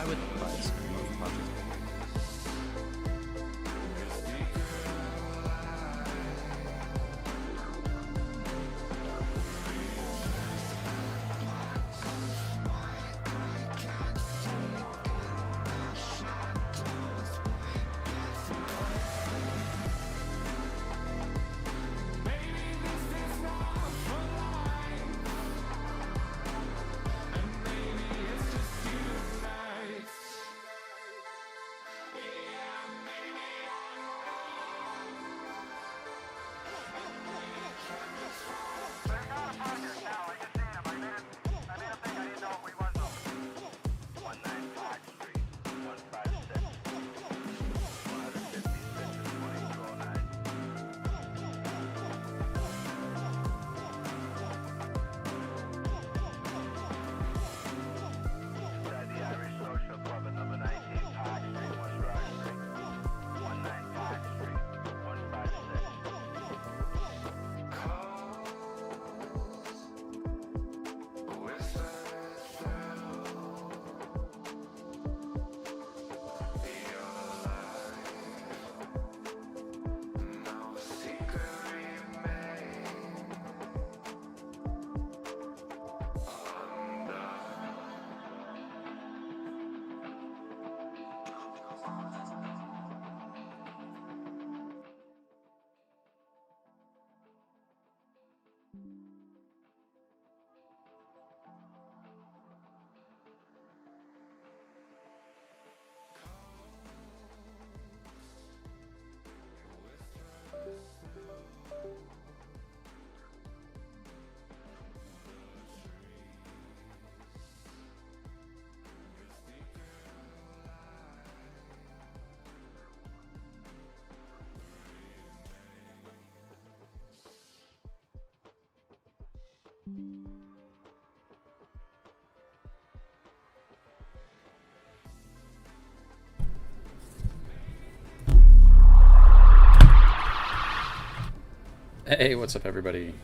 I would advise most projects. Hey, what's up, everybody?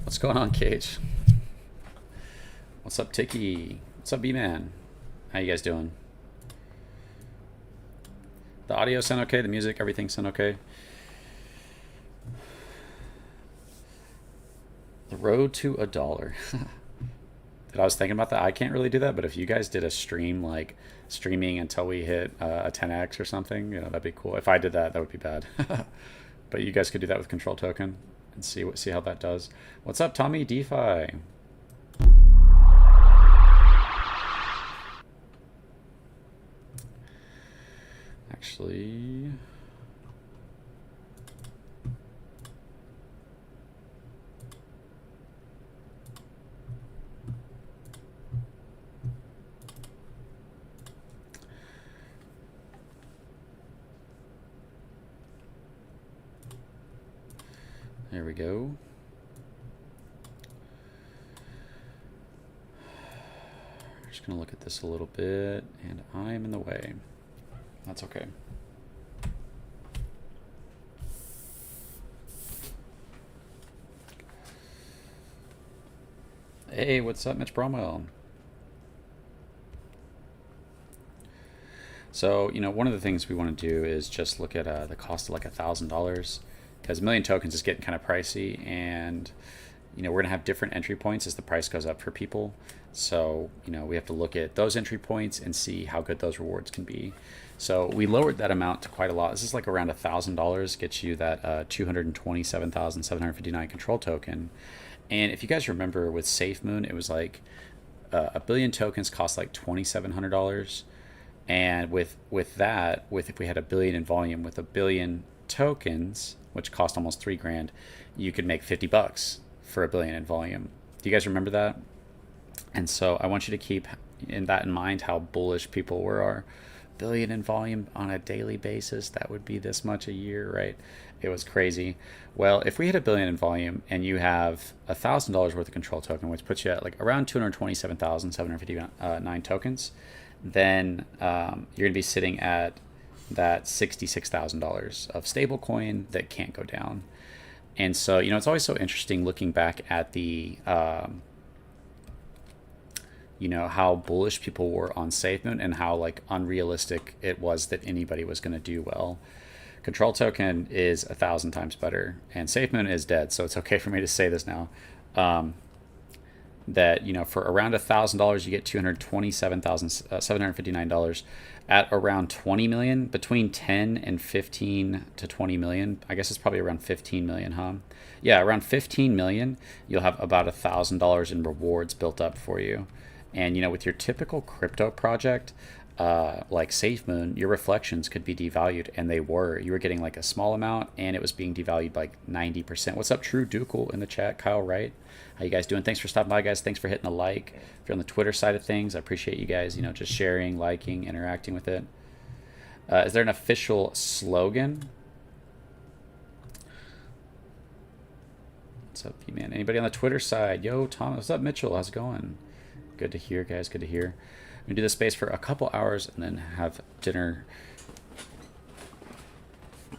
What's going on, Cage? What's up, Tiki? What's up, B-Man? How you guys doing? The audio sound okay? The music, everything sound okay? The road to $1. I was thinking about that. I can't really do that, but if you guys did a stream, like streaming until we hit a 10x or something, that'd be cool. If I did that, that would be bad. But you guys could do that with Control Token and see how that does. What's up, Tommy DeFi? Actually, there we go. Just gonna look at this a little bit, and I'm in the way. That's okay. Hey, what's up, Mitch Bromwell? So, one of the things we want to do is just look at the cost of like $1,000, because a million tokens is getting kind of pricey, and we're going to have different entry points as the price goes up for people. So, we have to look at those entry points and see how good those rewards can be. So we lowered that amount to quite a lot. This is like around $1,000, gets you that 227,759 control token. And if you guys remember with SafeMoon, it was like a billion tokens cost like $2,700. And with that, if we had a billion in volume with a billion tokens, which cost almost $3,000, you could make $50 for a billion in volume. Do you guys remember that? And so I want you to keep that in mind, how bullish people are. Billion in volume on a daily basis, that would be this much a year, right? It was crazy. Well, if we hit a billion in volume and you have $1,000 worth of control token, which puts you at like around 227,759 tokens, then you're gonna be sitting at that $66,000 of stable coin that can't go down. And so, it's always so interesting looking back at the you know, how bullish people were on SafeMoon and how like unrealistic it was that anybody was going to do well. Control token is 1,000 times better, and SafeMoon is dead, so it's okay for me to say this now. That, you know, for around $1,000 you get $227,759 at around 20 million, between 10 and 15 to 20 million. I guess it's probably around 15 million, huh? Yeah, around 15 million, you'll have about $1,000 in rewards built up for you. And, you know, with your typical crypto project, like SafeMoon, your reflections could be devalued, and they were. You were getting like a small amount, and it was being devalued by like 90%. What's up, True Dukel in the chat? Kyle Wright, how you guys doing? Thanks for stopping by, guys. Thanks for hitting the like. If you're on the Twitter side of things, I appreciate you guys, you know, just sharing, liking, interacting with it. Is there an official slogan? What's up, man? Anybody on the Twitter side? Yo, Tom. What's up, Mitchell? How's it going? Good to hear, guys. Good to hear. I'm gonna do this space for a couple hours and then have dinner.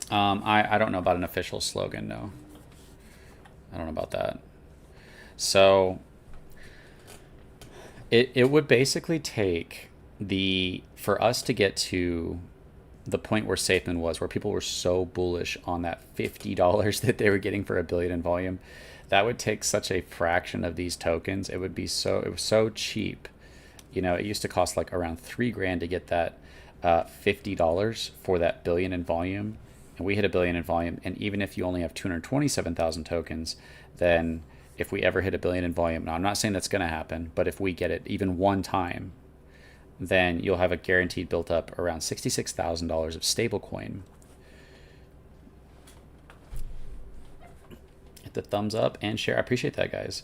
I don't know about an official slogan, no. I don't know about that. So it would basically take for us to get to the point where SafeMoon was, where people were so bullish on that $50 that they were getting for $1 billion in volume. That would take such a fraction of these tokens. It was so cheap. You know, it used to cost like around $3,000 to get that $50 for that $1 billion in volume, and we hit $1 billion in volume. And even if you only have 227,000 tokens, then if we ever hit $1 billion in volume, now I'm not saying that's going to happen, but if we get it even one time, then you'll have a guaranteed built up around $66,000 of stablecoin. Hit the thumbs up and share. I appreciate that, guys.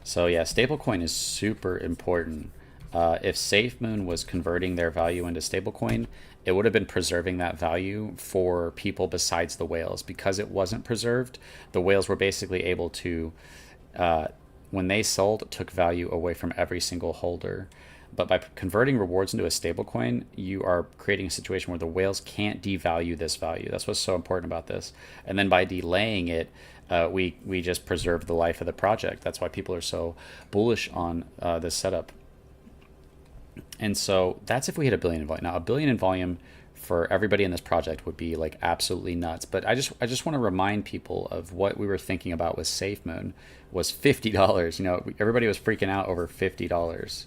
So yeah, stablecoin is super important. If SafeMoon was converting their value into stablecoin, it would have been preserving that value for people besides the whales. Because it wasn't preserved, the whales were basically able to, when they sold, took value away from every single holder. But by converting rewards into a stablecoin, you are creating a situation where the whales can't devalue this value. That's what's so important about this. And then by delaying it, we just preserve the life of the project. That's why people are so bullish on this setup. And so that's if we hit $1 billion in volume. Now, $1 billion in volume for everybody in this project would be like absolutely nuts. But I just want to remind people of what we were thinking about with SafeMoon was $50. You know, everybody was freaking out over $50.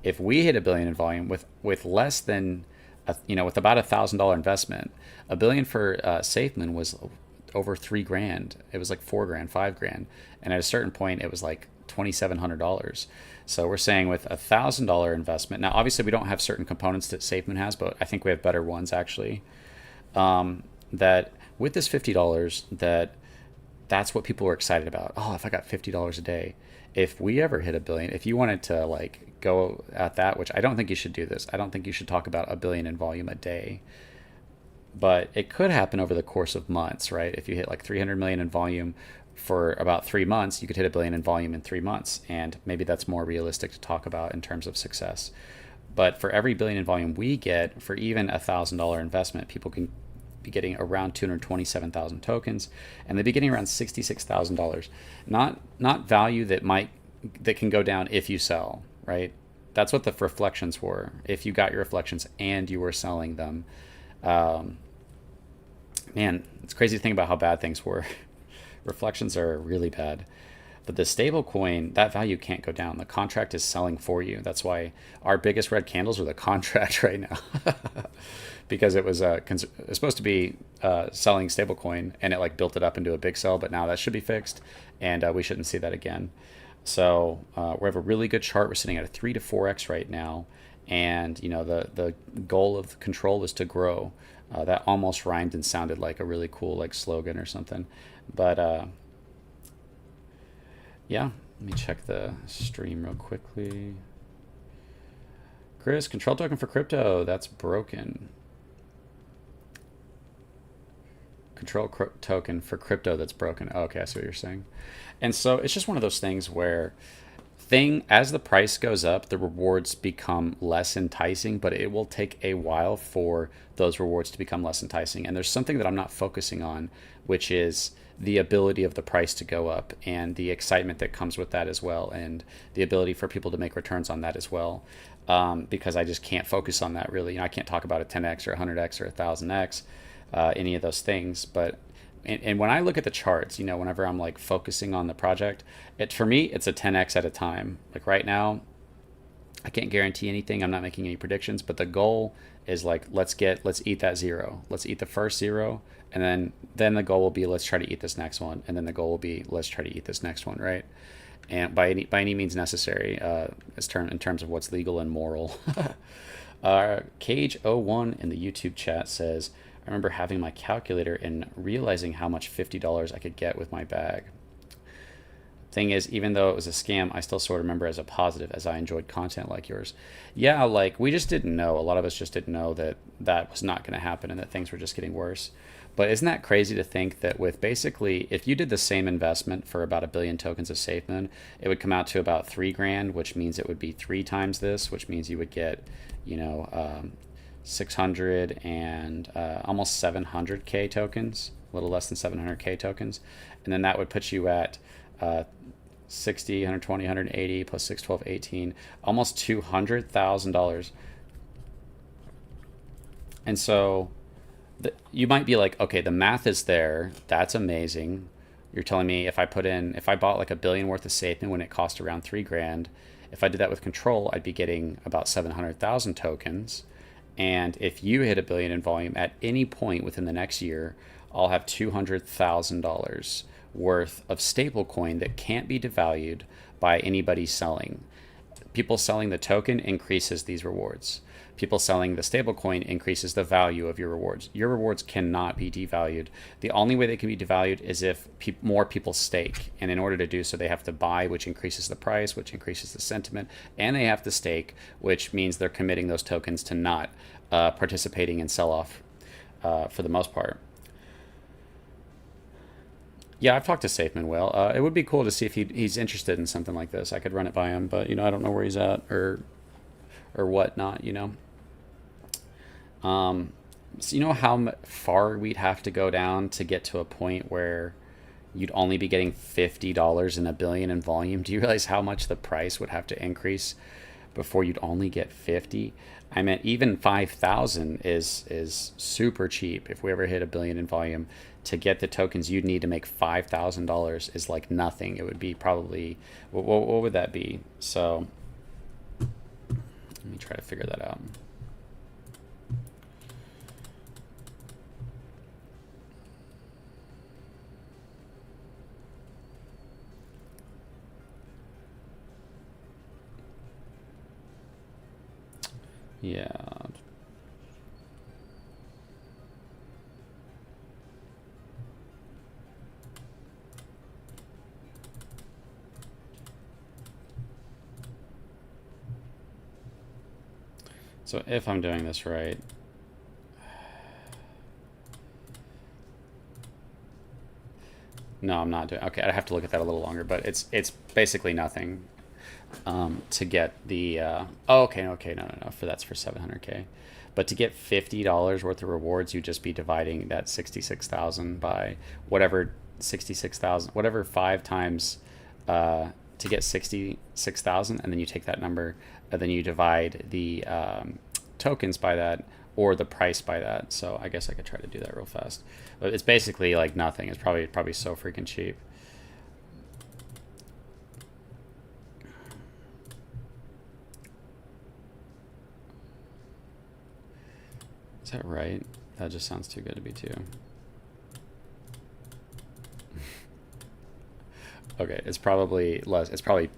If we hit $1 billion in volume with less than, with about $1,000 investment, $1 billion for SafeMoon was over $3,000. It was like $4,000, $5,000, and at a certain point, it was like $2,700. So we're saying with $1,000 investment. Now, obviously, we don't have certain components that SafeMoon has, but I think we have better ones actually. That with this $50, that's what people were excited about. Oh, if I got $50 a day, if we ever hit $1 billion, if you wanted to like go at that, which I don't think you should do this. I don't think you should talk about $1 billion in volume a day. But it could happen over the course of months, right? If you hit like 300 million in volume for about 3 months, you could hit $1 billion in volume in 3 months. And maybe that's more realistic to talk about in terms of success. But for every $1 billion in volume we get, for even $1,000 investment, people can be getting around 227,000 tokens, and they'd be getting around $66,000. Not value that can go down if you sell, right? That's what the reflections were. If you got your reflections and you were selling them, man, it's crazy to think about how bad things were. Reflections are really bad. But the stable coin, that value can't go down. The contract is selling for you. That's why our biggest red candles are the contract right now. Because it was supposed to be selling stablecoin, and it like built it up into a big sell, but now that should be fixed, and we shouldn't see that again. So we have a really good chart. We're sitting at a 3 to 4x right now, and the goal of control is to grow. That almost rhymed and sounded like a really cool like slogan or something, but yeah. Let me check the stream real quickly. Chris, control token for crypto, that's broken. Control token for crypto that's broken. Oh, okay, I see what you're saying. And so it's just one of those things where thing as the price goes up, the rewards become less enticing, but it will take a while for those rewards to become less enticing. And there's something that I'm not focusing on, which is the ability of the price to go up and the excitement that comes with that as well, and the ability for people to make returns on that as well. Because I just can't focus on that really. I can't talk about a 10x or 100x or 1000x, any of those things. But and when I look at the charts, whenever I'm like focusing on the project, for me it's a 10x at a time. Like right now, I can't guarantee anything. I'm not making any predictions, but the goal is like let's eat that zero. Let's eat the first zero, and then the goal will be let's try to eat this next one, and then the goal will be let's try to eat this next one, right? And by any means necessary, in terms of what's legal and moral. Cage01 in the YouTube chat says, I remember having my calculator and realizing how much $50 I could get with my bag. Thing is, even though it was a scam, I still sort of remember as a positive, as I enjoyed content like yours. Yeah, like we just didn't know. A lot of us just didn't know that that was not going to happen and that things were just getting worse. But isn't that crazy to think that with basically, if you did the same investment for about 1 billion tokens of SafeMoon, it would come out to about $3,000, which means it would be 3 times this, which means you would get, 600 and almost 700k tokens, a little less than 700k tokens, and then that would put you at 60, 120, 180 plus 6, 12, 18, almost $200,000. And so you might be like, okay, the math is there. That's amazing. You're telling me if I bought like 1 billion worth of SafeMoon when it cost around $3,000, if I did that with Control, I'd be getting about 700,000 tokens. And if you hit 1 billion in volume at any point within the next year, I'll have $200,000 worth of stablecoin that can't be devalued by anybody selling. People selling the token increases these rewards. People selling the stablecoin increases the value of your rewards. Your rewards cannot be devalued. The only way they can be devalued is if more people stake. And in order to do so, they have to buy, which increases the price, which increases the sentiment. And they have to stake, which means they're committing those tokens to not participating in sell-off for the most part. Yeah, I've talked to SafeMoon Will. It would be cool to see if he's interested in something like this. I could run it by him, but I don't know where he's at or whatnot. So how far we'd have to go down to get to a point where you'd only be getting $50 in 1 billion in volume. Do you realize how much the price would have to increase before you'd only get 50? I mean, even 5,000 is super cheap. If we ever hit 1 billion in volume, to get the tokens you'd need to make $5,000 is like nothing. It would be probably, what would that be? So let me try to figure that out. Yeah. So if I'm doing this right, no, I'm not doing. Okay, I have to look at that a little longer, but it's basically nothing to get the. Okay, no, that's for 700k, but to get $50 worth of rewards, you'd just be dividing that 66,000 by whatever 66,000, whatever 5 times to get 66,000, and then you take that number, and then you divide the tokens by that, or the price by that. So I guess I could try to do that real fast. But it's basically like nothing. It's probably so freaking cheap. Is that right? That just sounds too good to be true. Okay, it's probably less. It's probably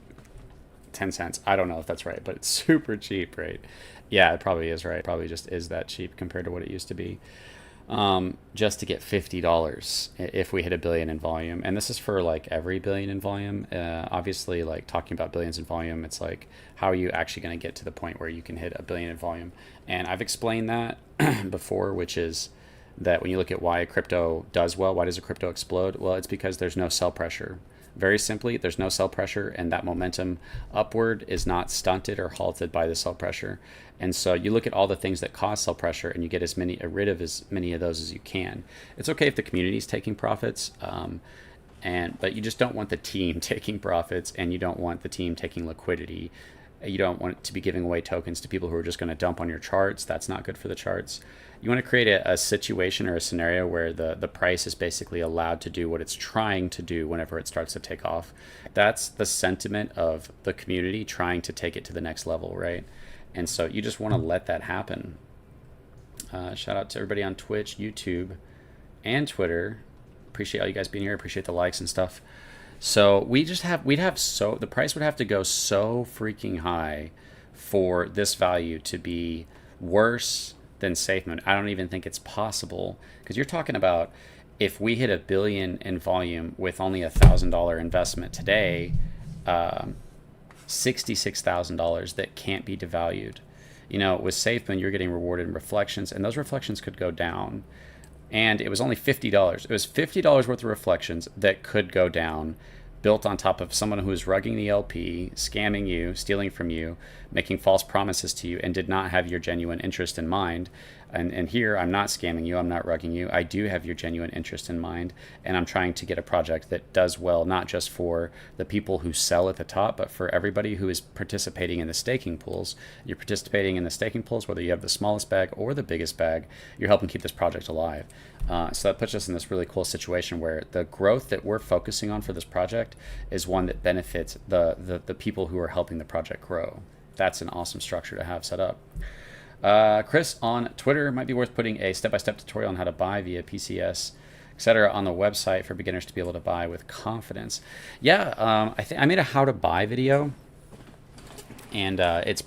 10 cents. I don't know if that's right, but it's super cheap, right? Yeah, it probably is right. It probably just is that cheap compared to what it used to be. Just to get $50 if we hit 1 billion in volume. And this is for like every billion in volume. Obviously, like talking about billions in volume, it's like, how are you actually going to get to the point where you can hit 1 billion in volume? And I've explained that before, which is that when you look at why crypto does well, why does a crypto explode? Well, it's because there's no sell pressure. Very simply, there's no sell pressure, and that momentum upward is not stunted or halted by the sell pressure. And so you look at all the things that cause sell pressure, and you get rid of as many of those as you can. It's okay if the community is taking profits, but you just don't want the team taking profits, and you don't want the team taking liquidity. You don't want to be giving away tokens to people who are just going to dump on your charts. That's not good for the charts. You want to create a situation or a scenario where the price is basically allowed to do what it's trying to do whenever it starts to take off. That's the sentiment of the community trying to take it to the next level, right? And so you just want to let that happen. Shout out to everybody on Twitch, YouTube, and Twitter. Appreciate all you guys being here. Appreciate the likes and stuff. So the price would have to go so freaking high for this value to be worse than SafeMoon. I don't even think it's possible, because you're talking about if we hit $1 billion in volume with only $1,000 investment today, $66,000 that can't be devalued. With SafeMoon, you're getting rewarded in reflections, and those reflections could go down. And it was only $50. It was $50 worth of reflections that could go down, built on top of someone who was rugging the LP, scamming you, stealing from you, making false promises to you, and did not have your genuine interest in mind. And here, I'm not scamming you, I'm not rugging you. I do have your genuine interest in mind, and I'm trying to get a project that does well, not just for the people who sell at the top, but for everybody who is participating in the staking pools. You're participating in the staking pools, whether you have the smallest bag or the biggest bag, you're helping keep this project alive. So that puts us in this really cool situation where the growth that we're focusing on for this project is one that benefits the people who are helping the project grow. That's an awesome structure to have set up. Chris on Twitter, might be worth putting a step-by-step tutorial on how to buy via PCS, etc. on the website for beginners to be able to buy with confidence. Yeah, I made a how to buy video, and it's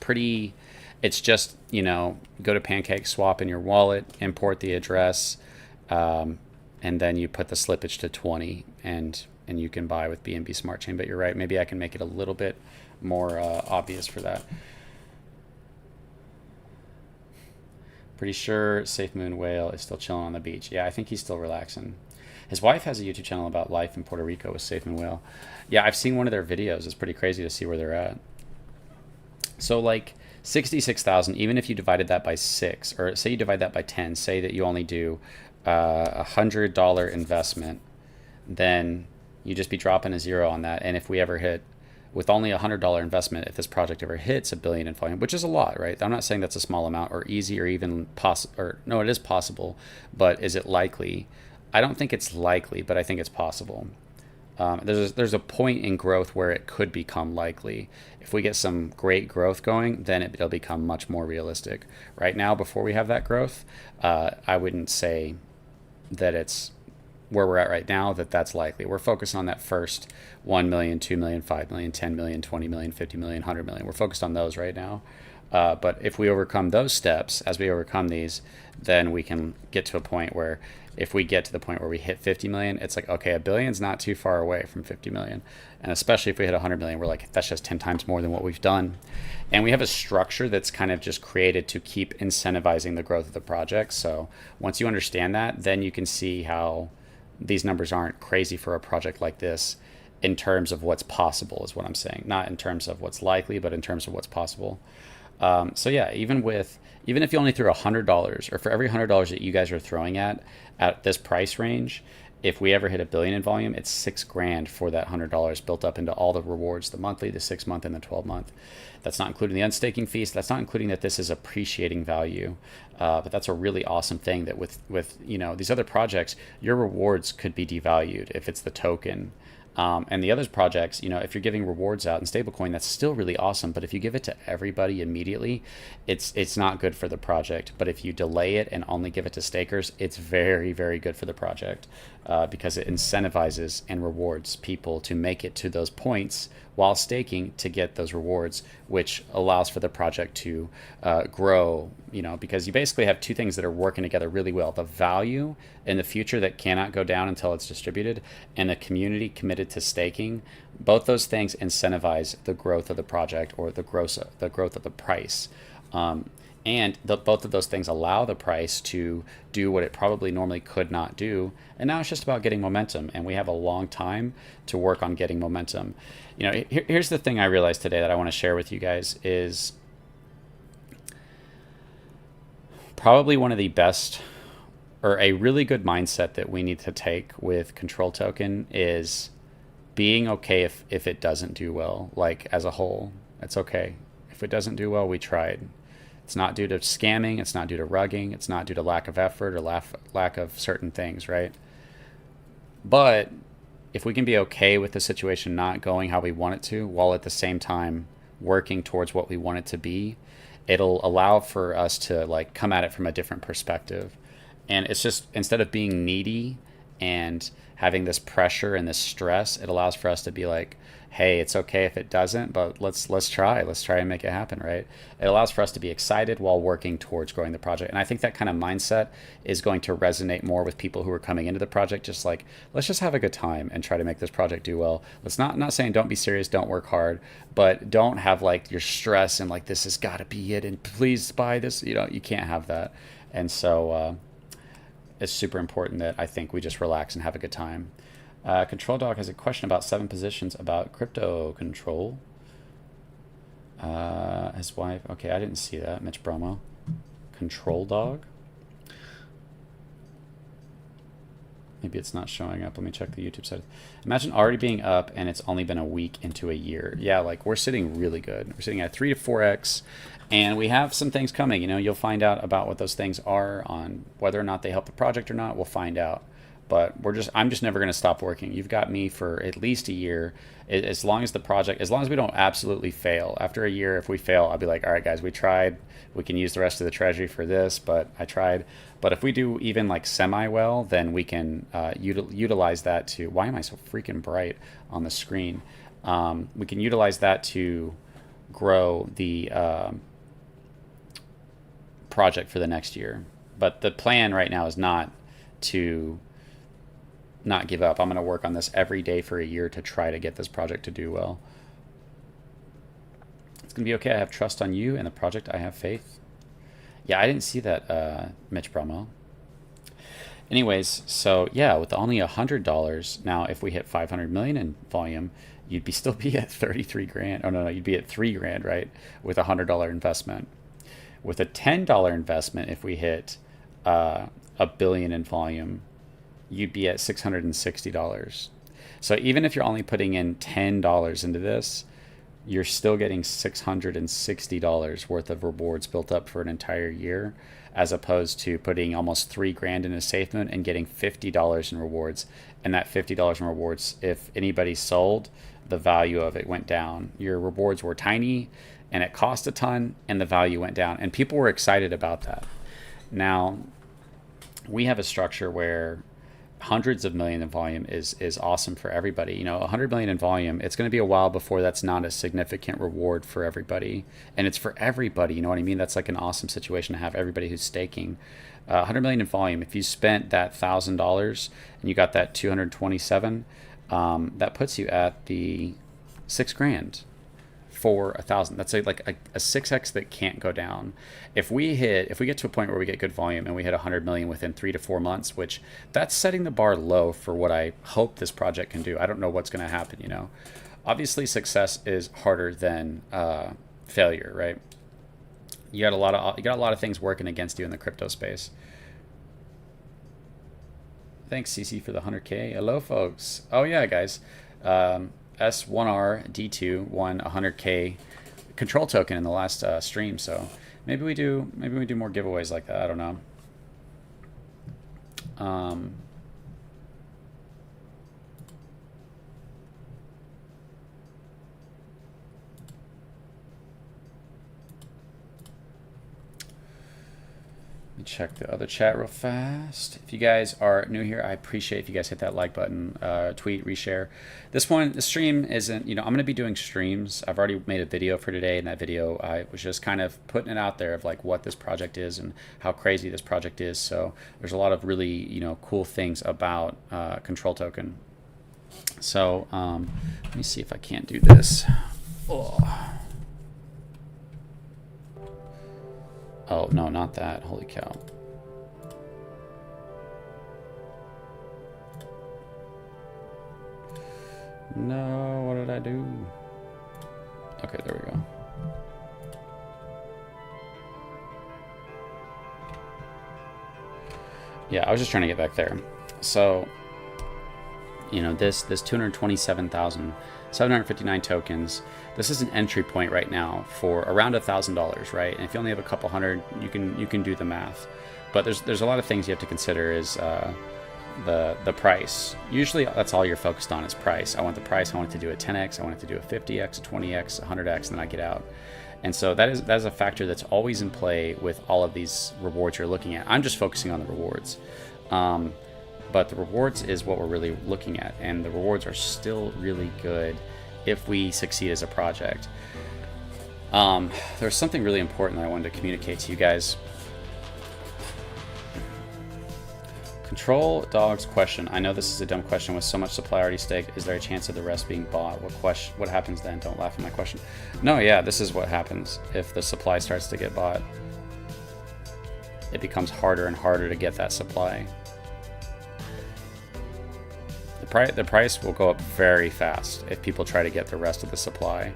just, go to Pancake Swap in your wallet, import the address, and then you put the slippage to 20, and you can buy with BNB Smart Chain. But you're right, maybe I can make it a little bit more obvious for that. Pretty sure SafeMoon Whale is still chilling on the beach. Yeah, I think he's still relaxing. His wife has a YouTube channel about life in Puerto Rico with SafeMoon Whale. Yeah, I've seen one of their videos. It's pretty crazy to see where they're at. So like 66,000, even if you divided that by 6, or say you divide that by 10, say that you only do $100 investment, then you just be dropping a zero on that. And if we ever hit, with only $100 investment, if this project ever hits $1 billion in volume, which is a lot, right? I'm not saying that's a small amount or easy or even possible, or no, it is possible, but is it likely? I don't think it's likely, but I think it's possible. There's a point in growth where it could become likely. If we get some great growth going, then it'll become much more realistic. Right now, before we have that growth, I wouldn't say that it's where we're at right now that's likely. We're focused on that first 1 million, 2 million, 5 million, 10 million, 20 million, 50 million, 100 million. We're focused on those right now. But if we overcome those steps, as we overcome these, then we can get to a point where if we get to the point where we hit 50 million, it's like, okay, $1 billion's not too far away from 50 million. And especially if we hit 100 million, we're like, that's just 10 times more than what we've done. And we have a structure that's kind of just created to keep incentivizing the growth of the project. So once you understand that, then you can see how these numbers aren't crazy for a project like this in terms of what's possible, is what I'm saying. Not in terms of what's likely, but in terms of what's possible. So yeah, even if you only threw $100, or for every $100 that you guys are throwing at this price range, if we ever hit $1 billion in volume, it's $6,000 for that $100 built up into all the rewards, the monthly, the 6-month, and the 12-month. That's not including the unstaking fees. That's not including that this is appreciating value. But that's a really awesome thing that with these other projects, your rewards could be devalued if it's the token. And the other projects, if you're giving rewards out in stablecoin, that's still really awesome. But if you give it to everybody immediately, it's not good for the project. But if you delay it and only give it to stakers, it's very, very good for the project because it incentivizes and rewards people to make it to those points while staking to get those rewards, which allows for the project to grow, because you basically have two things that are working together really well: the value in the future that cannot go down until it's distributed, and the community committed to staking. Both those things incentivize the growth of the project, or the growth of the price. And both of those things allow the price to do what it probably normally could not do. And now it's just about getting momentum. And we have a long time to work on getting momentum. You know, here's the thing I realized today that I want to share with you guys is probably one of the best, or a really good mindset that we need to take with Control Token is being okay if it doesn't do well, like as a whole. It's okay. If it doesn't do well, we tried. It's not due to scamming. It's not due to rugging. It's not due to lack of effort or lack of certain things, right? But if we can be okay with the situation not going how we want it to, while at the same time working towards what we want it to be, it'll allow for us to like come at it from a different perspective. And it's just, instead of being needy and having this pressure and this stress, it allows for us to be like, hey, it's okay if it doesn't, but let's try and make it happen, right? It allows for us to be excited while working towards growing the project. And I think that kind of mindset is going to resonate more with people who are coming into the project, just like, let's just have a good time and try to make this project do well. Let's not saying don't be serious, don't work hard, but don't have like your stress and like, this has got to be it and please buy this. You know, you can't have that. And so it's super important that I think we just relax and have a good time. Control Dog has a question about 7 positions about crypto control. His wife. Okay, I didn't see that. Mitch Bromo. Control Dog. Maybe it's not showing up. Let me check the YouTube side. Imagine already being up and it's only been a week into a year. Yeah, like we're sitting really good. We're sitting at 3 to 4x. And we have some things coming. You know, you'll find out about what those things are, on whether or not they help the project or not. We'll find out. But I'm just never going to stop working. You've got me for at least a year. As long as we don't absolutely fail. After a year, if we fail, I'll be like, all right, guys, we tried. We can use the rest of the treasury for this, but I tried. But if we do even like semi-well, then we can utilize that to, why am I so freaking bright on the screen? We can utilize that to grow the project for the next year. But the plan right now is not to not give up. I'm going to work on this every day for a year to try to get this project to do well. It's going to be okay. I have trust on you and the project. I have faith. Yeah, I didn't see that, Mitch Bromo. Anyways, so yeah, with only $100 now, if we hit 500 million in volume, you'd still be at 33 grand. Oh no, you'd be at 3 grand, right? With $100 investment. With a $10 investment, if we hit $1 billion in volume, you'd be at $660. So even if you're only putting in $10 into this, you're still getting $660 worth of rewards built up for an entire year, as opposed to putting almost 3 grand in a SafeMoon and getting $50 in rewards. And that $50 in rewards, if anybody sold, the value of it went down. Your rewards were tiny and it cost a ton and the value went down. And people were excited about that. Now, we have a structure where hundreds of million in volume is awesome for everybody. You know, 100 million in volume, it's going to be a while before that's not a significant reward for everybody. And it's for everybody, you know what I mean? That's like an awesome situation to have everybody who's staking. 100 million in volume, if you spent that $1,000 and you got that 227, that puts you at the 6 grand for 1,000. That's like a 6x that can't go down. If we get to a point where we get good volume and we hit 100 million within 3 to 4 months, which that's setting the bar low for what I hope this project can do. I don't know what's going to happen. You know, obviously success is harder than failure, right? You got a lot of things working against you in the crypto space. Thanks, CC, for the 100K. Hello, folks. Oh yeah, guys. S1R D2 won 100K control token in the last stream, so maybe we do more giveaways like that. I don't know. Let me check the other chat real fast. If you guys are new here, I appreciate if you guys hit that like button, tweet, reshare. The stream isn't, you know, I'm going to be doing streams. I've already made a video for today, and that video I was just kind of putting it out there of like what this project is and how crazy this project is. So there's a lot of really, you know, cool things about Control Token. So let me see if I can't do this. Oh. Oh, no, not that. Holy cow. No, what did I do? Okay, there we go. Yeah, I was just trying to get back there. So, you know, this 227,759 tokens. This is an entry point right now for around $1,000, right? And if you only have a couple hundred, you can do the math. But there's a lot of things you have to consider is the price. Usually that's all you're focused on is price. I want the price. I want it to do a 10x. I want it to do a 50x, a 20x, a 100x, and then I get out. And so that is a factor that's always in play with all of these rewards you're looking at. I'm just focusing on the rewards. But the rewards is what we're really looking at. And the rewards are still really good if we succeed as a project. There's something really important that I wanted to communicate to you guys. Control Dog's question. I know this is a dumb question. With so much supply already staked, is there a chance of the rest being bought? What happens then? Don't laugh at my question. No, yeah, this is what happens if the supply starts to get bought. It becomes harder and harder to get that supply. The price will go up very fast if people try to get the rest of the supply.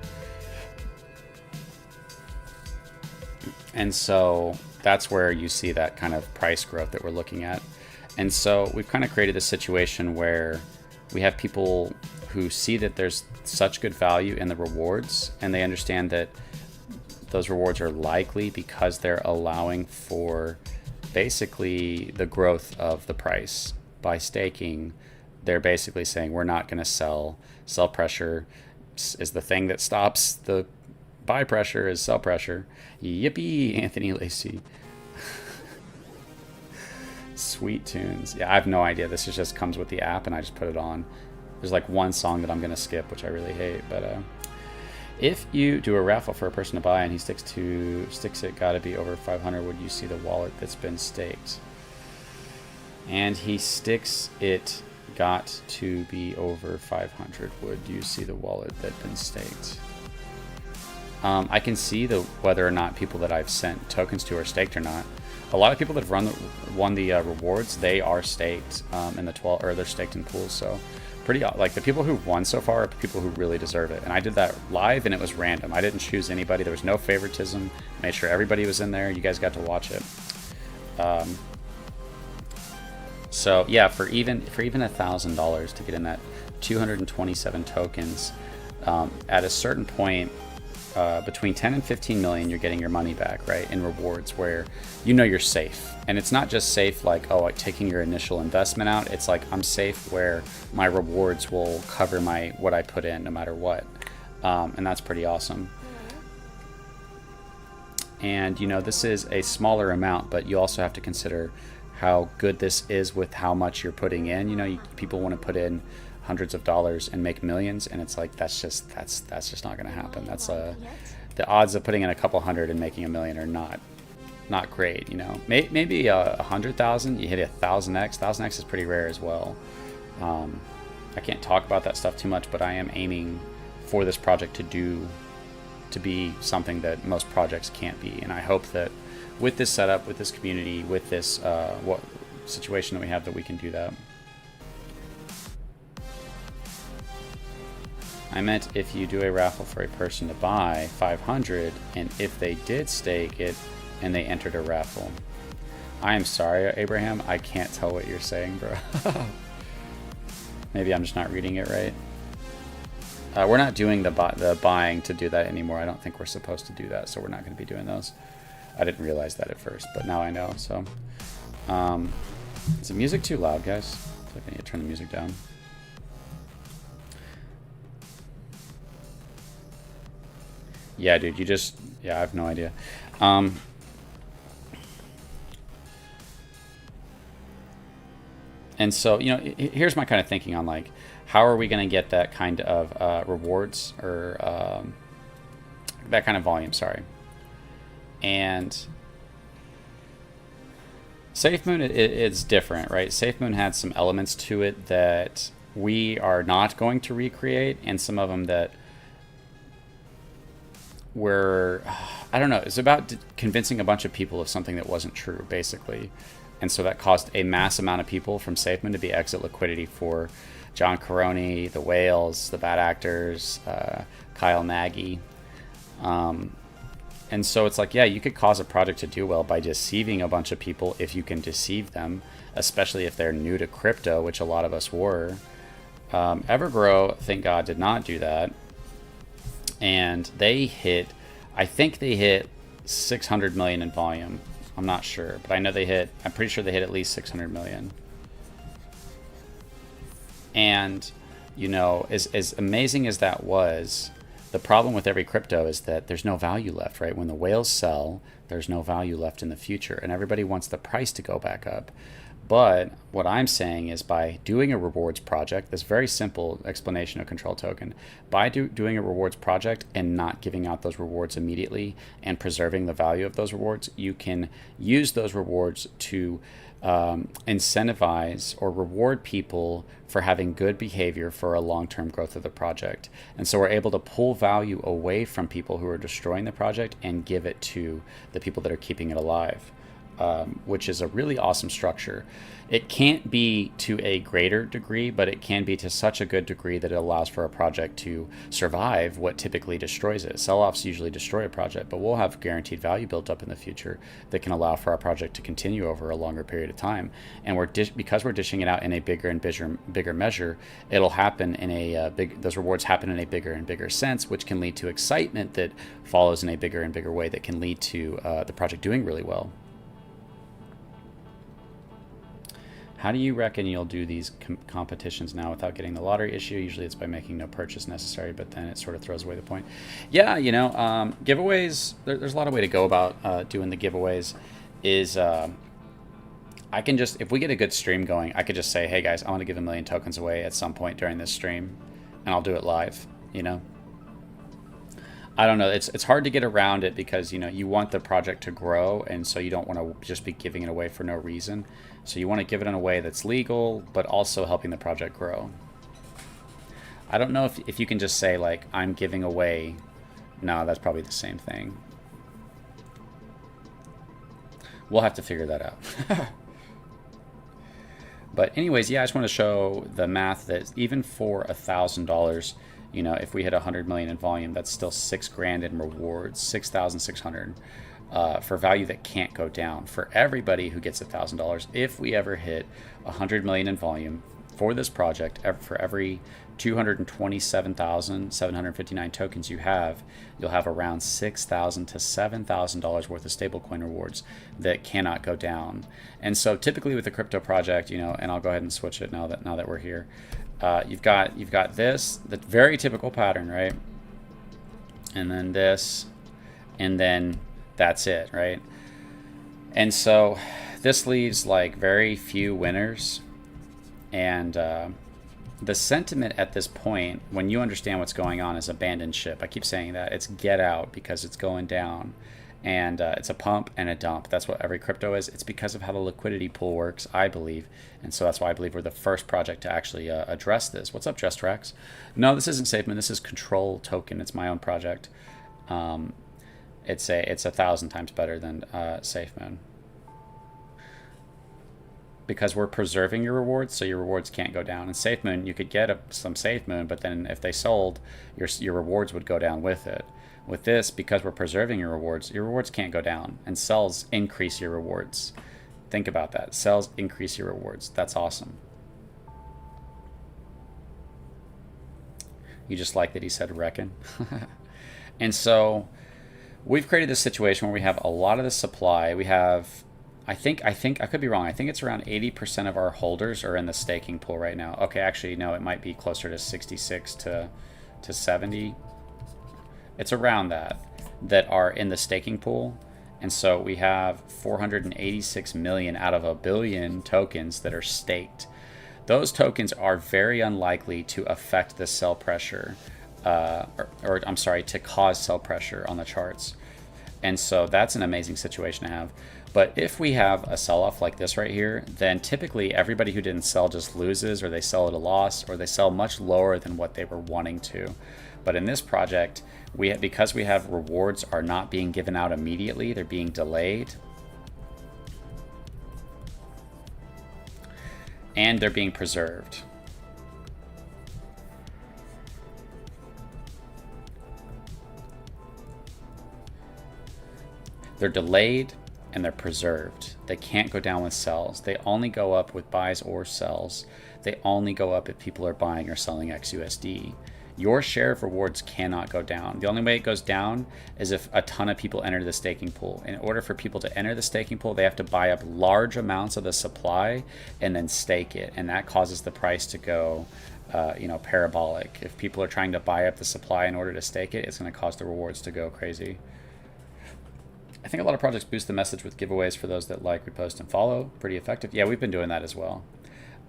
And so that's where you see that kind of price growth that we're looking at. And so we've kind of created a situation where we have people who see that there's such good value in the rewards, and they understand that those rewards are likely because they're allowing for basically the growth of the price. By staking, they're basically saying we're not going to sell. Sell pressure is the thing that stops the buy pressure is sell pressure. Yippee, Anthony Lacey. Sweet tunes. Yeah, I have no idea. This just comes with the app and I just put it on. There's like one song that I'm going to skip, which I really hate. But if you do a raffle for a person to buy and he sticks it, gotta be over 500, would you see the wallet that's been staked? And he sticks it, got to be over 500. Would you see the wallet that's been staked? I can see whether or not people that I've sent tokens to are staked or not. A lot of people that have won the rewards, they are staked in the 12, or they're staked in pools. So pretty, like, the people who've won so far are people who really deserve it. And I did that live and it was random. I didn't choose anybody. There was no favoritism. Made sure everybody was in there. You guys got to watch it. So yeah, for even $1,000 to get in that 227 tokens, at a certain point, between 10 and 15 million, you're getting your money back, right, in rewards, where you know you're safe. And it's not just safe like, oh, like taking your initial investment out. It's like I'm safe where my rewards will cover what I put in no matter what. And that's pretty awesome. And you know, this is a smaller amount, but you also have to consider how good this is with how much you're putting in. You know, people want to put in hundreds of dollars and make millions, and it's like that's just not going to happen. That's the odds of putting in a couple hundred and making a million are not great. You know, maybe 100,000, you hit 1,000x. 1,000x is pretty rare as well. I can't talk about that stuff too much, but I am aiming for this project to be something that most projects can't be, and I hope that with this setup, with this community, with this what situation that we have, that we can do that. I meant if you do a raffle for a person to buy 500, and if they did stake it and they entered a raffle. I am sorry, Abraham, I can't tell what you're saying, bro. Maybe I'm just not reading it right. We're not doing the buying to do that anymore. I don't think we're supposed to do that, so we're not going to be doing those. I didn't realize that at first, but now I know. So, is the music too loud, guys? I feel like I need to turn the music down. Yeah, dude, I have no idea. And so, you know, here's my kind of thinking on, like, how are we going to get that kind of rewards, or that kind of volume, sorry. And SafeMoon, it's different, right? SafeMoon had some elements to it that we are not going to recreate, and some of them that we're I don't know, it's about convincing a bunch of people of something that wasn't true, basically. And so that caused a mass amount of people from SafeMoon to be exit liquidity for John Caroni, the Whales, the Bad Actors, Kyle Nagy. And so it's like, yeah, you could cause a project to do well by deceiving a bunch of people if you can deceive them, especially if they're new to crypto, which a lot of us were. Evergrow, thank God, did not do that. And they hit, I think they hit 600 million in volume. I'm not sure, but I know they hit, I'm pretty sure they hit at least 600 million. And, you know, as amazing as that was, the problem with every crypto is that there's no value left, right? When the whales sell, there's no value left in the future, and everybody wants the price to go back up. But what I'm saying is by doing a rewards project, this very simple explanation of control token, by doing a rewards project and not giving out those rewards immediately and preserving the value of those rewards, you can use those rewards to incentivize or reward people for having good behavior for a long-term growth of the project. And so we're able to pull value away from people who are destroying the project and give it to the people that are keeping it alive. Which is a really awesome structure. It can't be to a greater degree, but it can be to such a good degree that it allows for a project to survive what typically destroys it. Sell-offs usually destroy a project, but we'll have guaranteed value built up in the future that can allow for our project to continue over a longer period of time. And because we're dishing it out in a bigger and bigger measure, it'll happen in a those rewards happen in a bigger and bigger sense, which can lead to excitement that follows in a bigger and bigger way that can lead to the project doing really well. How do you reckon you'll do these competitions now without getting the lottery issue? Usually it's by making no purchase necessary, but then it sort of throws away the point. Yeah, you know, giveaways, there's a lot of way to go about doing the giveaways. I can just, if we get a good stream going, I could just say, hey guys, I want to give 1 million tokens away at some point during this stream, and I'll do it live, you know? I don't know. It's hard to get around it because, you know, you want the project to grow, and so you don't want to just be giving it away for no reason. So you want to give it in a way that's legal, but also helping the project grow. I don't know if you can just say, like, I'm giving away. No, that's probably the same thing. We'll have to figure that out. But anyways, yeah, I just want to show the math that even for $1,000, you know, if we hit 100 million in volume, that's still $6,000 in rewards, 6,600 for value that can't go down for everybody who gets $1,000. If we ever hit 100 million in volume for this project, for every 227,759 tokens you have, you'll have around $6,000 to $7,000 worth of stablecoin rewards that cannot go down. And so typically with a crypto project, you know, and I'll go ahead and switch it now that we're here. You've got this, the very typical pattern, right? And then this, and then that's it, right? And so this leaves like very few winners. And the sentiment at this point, when you understand what's going on, is abandon ship. I keep saying that. It's get out because it's going down. And it's a pump and a dump. That's what every crypto is. It's because of how the liquidity pool works, I believe. And so that's why I believe we're the first project to actually address this. What's up, JustRax? No, this isn't SafeMoon. This is Control Token. It's my own project. It's 1,000 times better than SafeMoon. Because we're preserving your rewards, so your rewards can't go down. In SafeMoon, you could get some SafeMoon, but then if they sold, your rewards would go down with it. With this, because we're preserving your rewards can't go down, and sells increase your rewards. Think about that. Sells increase your rewards. That's awesome. You just like that he said reckon. And so we've created this situation where we have a lot of the supply. We have, I think I could be wrong. I think it's around 80% of our holders are in the staking pool right now. Okay, actually, no, it might be closer to 66 to 70. It's around that are in the staking pool. And so we have 486 million out of 1 billion tokens that are staked. Those tokens are very unlikely to affect the sell pressure, or I'm sorry, to cause sell pressure on the charts. And so that's an amazing situation to have. But if we have a sell-off like this right here, then typically everybody who didn't sell just loses, or they sell at a loss, or they sell much lower than what they were wanting to. But in this project, because we have rewards are not being given out immediately, they're being delayed. And they're being preserved. They're delayed and they're preserved. They can't go down with sells. They only go up with buys or sells. They only go up if people are buying or selling XUSD. Your share of rewards cannot go down. The only way it goes down is if a ton of people enter the staking pool. In order for people to enter the staking pool, they have to buy up large amounts of the supply and then stake it. And that causes the price to go parabolic. If people are trying to buy up the supply in order to stake it, it's going to cause the rewards to go crazy. I think a lot of projects boost the message with giveaways for those that like, repost, and follow. Pretty effective. Yeah, we've been doing that as well.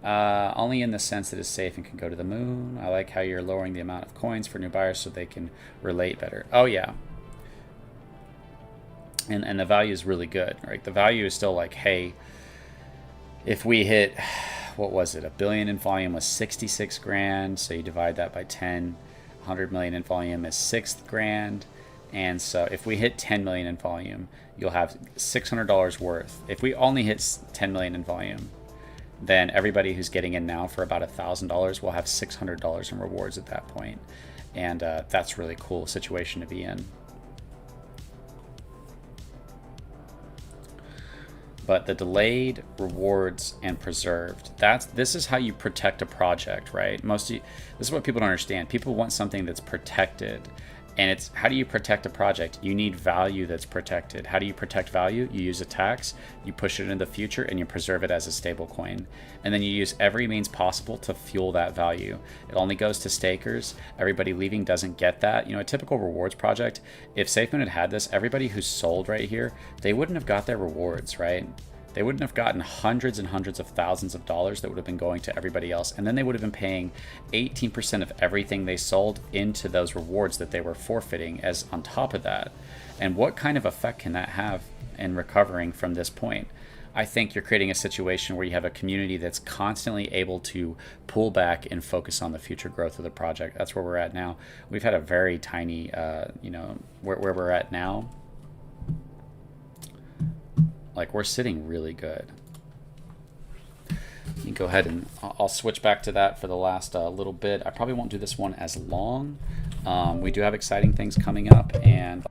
Only in the sense that it's safe and can go to the moon. I like how you're lowering the amount of coins for new buyers so they can relate better. Oh, yeah. And the value is really good, right? The value is still like, hey, if we hit, what was it? $1 billion in volume was 66 grand. So you divide that by 10. 100 million in volume is 6 grand. And so if we hit 10 million in volume, you'll have $600 worth. If we only hit 10 million in volume, then everybody who's getting in now for about $1,000 will have $600 in rewards at that point. And that's a really cool situation to be in. But the delayed, rewards, and preserved, this is how you protect a project, right? This is what people don't understand. People want something that's protected. And it's, how do you protect a project? You need value that's protected. How do you protect value? You use a tax, you push it into the future, and you preserve it as a stable coin. And then you use every means possible to fuel that value. It only goes to stakers. Everybody leaving doesn't get that. You know, a typical rewards project, if SafeMoon had this, everybody who's sold right here, they wouldn't have got their rewards, right? They wouldn't have gotten hundreds and hundreds of thousands of dollars that would have been going to everybody else. And then they would have been paying 18% of everything they sold into those rewards that they were forfeiting as on top of that. And what kind of effect can that have in recovering from this point? I think you're creating a situation where you have a community that's constantly able to pull back and focus on the future growth of the project. That's where we're at now. We've had a very tiny, where we're at now, like we're sitting really good. You can go ahead and I'll switch back to that for the last little bit. I probably won't do this one as long. We do have exciting things coming up, and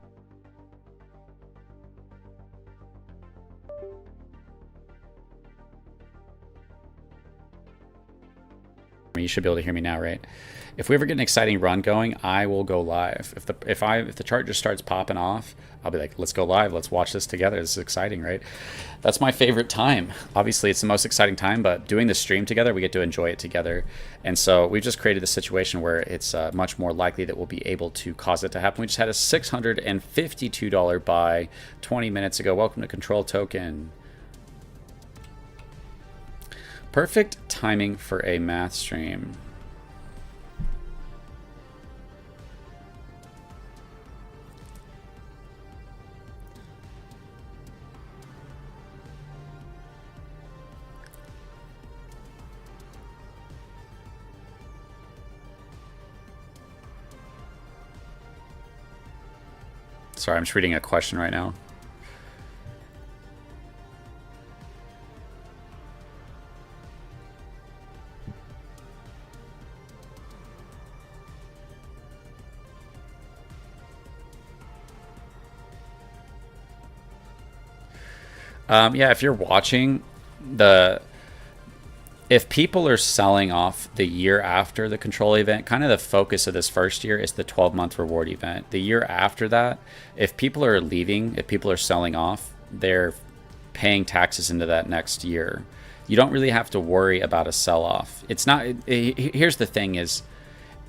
you should be able to hear me now, right? If we ever get an exciting run going, I will go live. If the chart just starts popping off, I'll be like, let's go live. Let's watch this together. This is exciting, right? That's my favorite time. Obviously, it's the most exciting time, but doing the stream together, we get to enjoy it together. And so we've just created a situation where it's much more likely that we'll be able to cause it to happen. We just had a $652 buy 20 minutes ago. Welcome to Control Token. Perfect timing for a math stream. Sorry, I'm just reading a question right now. Yeah, if you're watching, if people are selling off the year after the control event, kind of the focus of this first year is the 12-month reward event. The year after that, if people are leaving, if people are selling off, they're paying taxes into that next year. You don't really have to worry about a sell-off. It's not. Here's the thing: is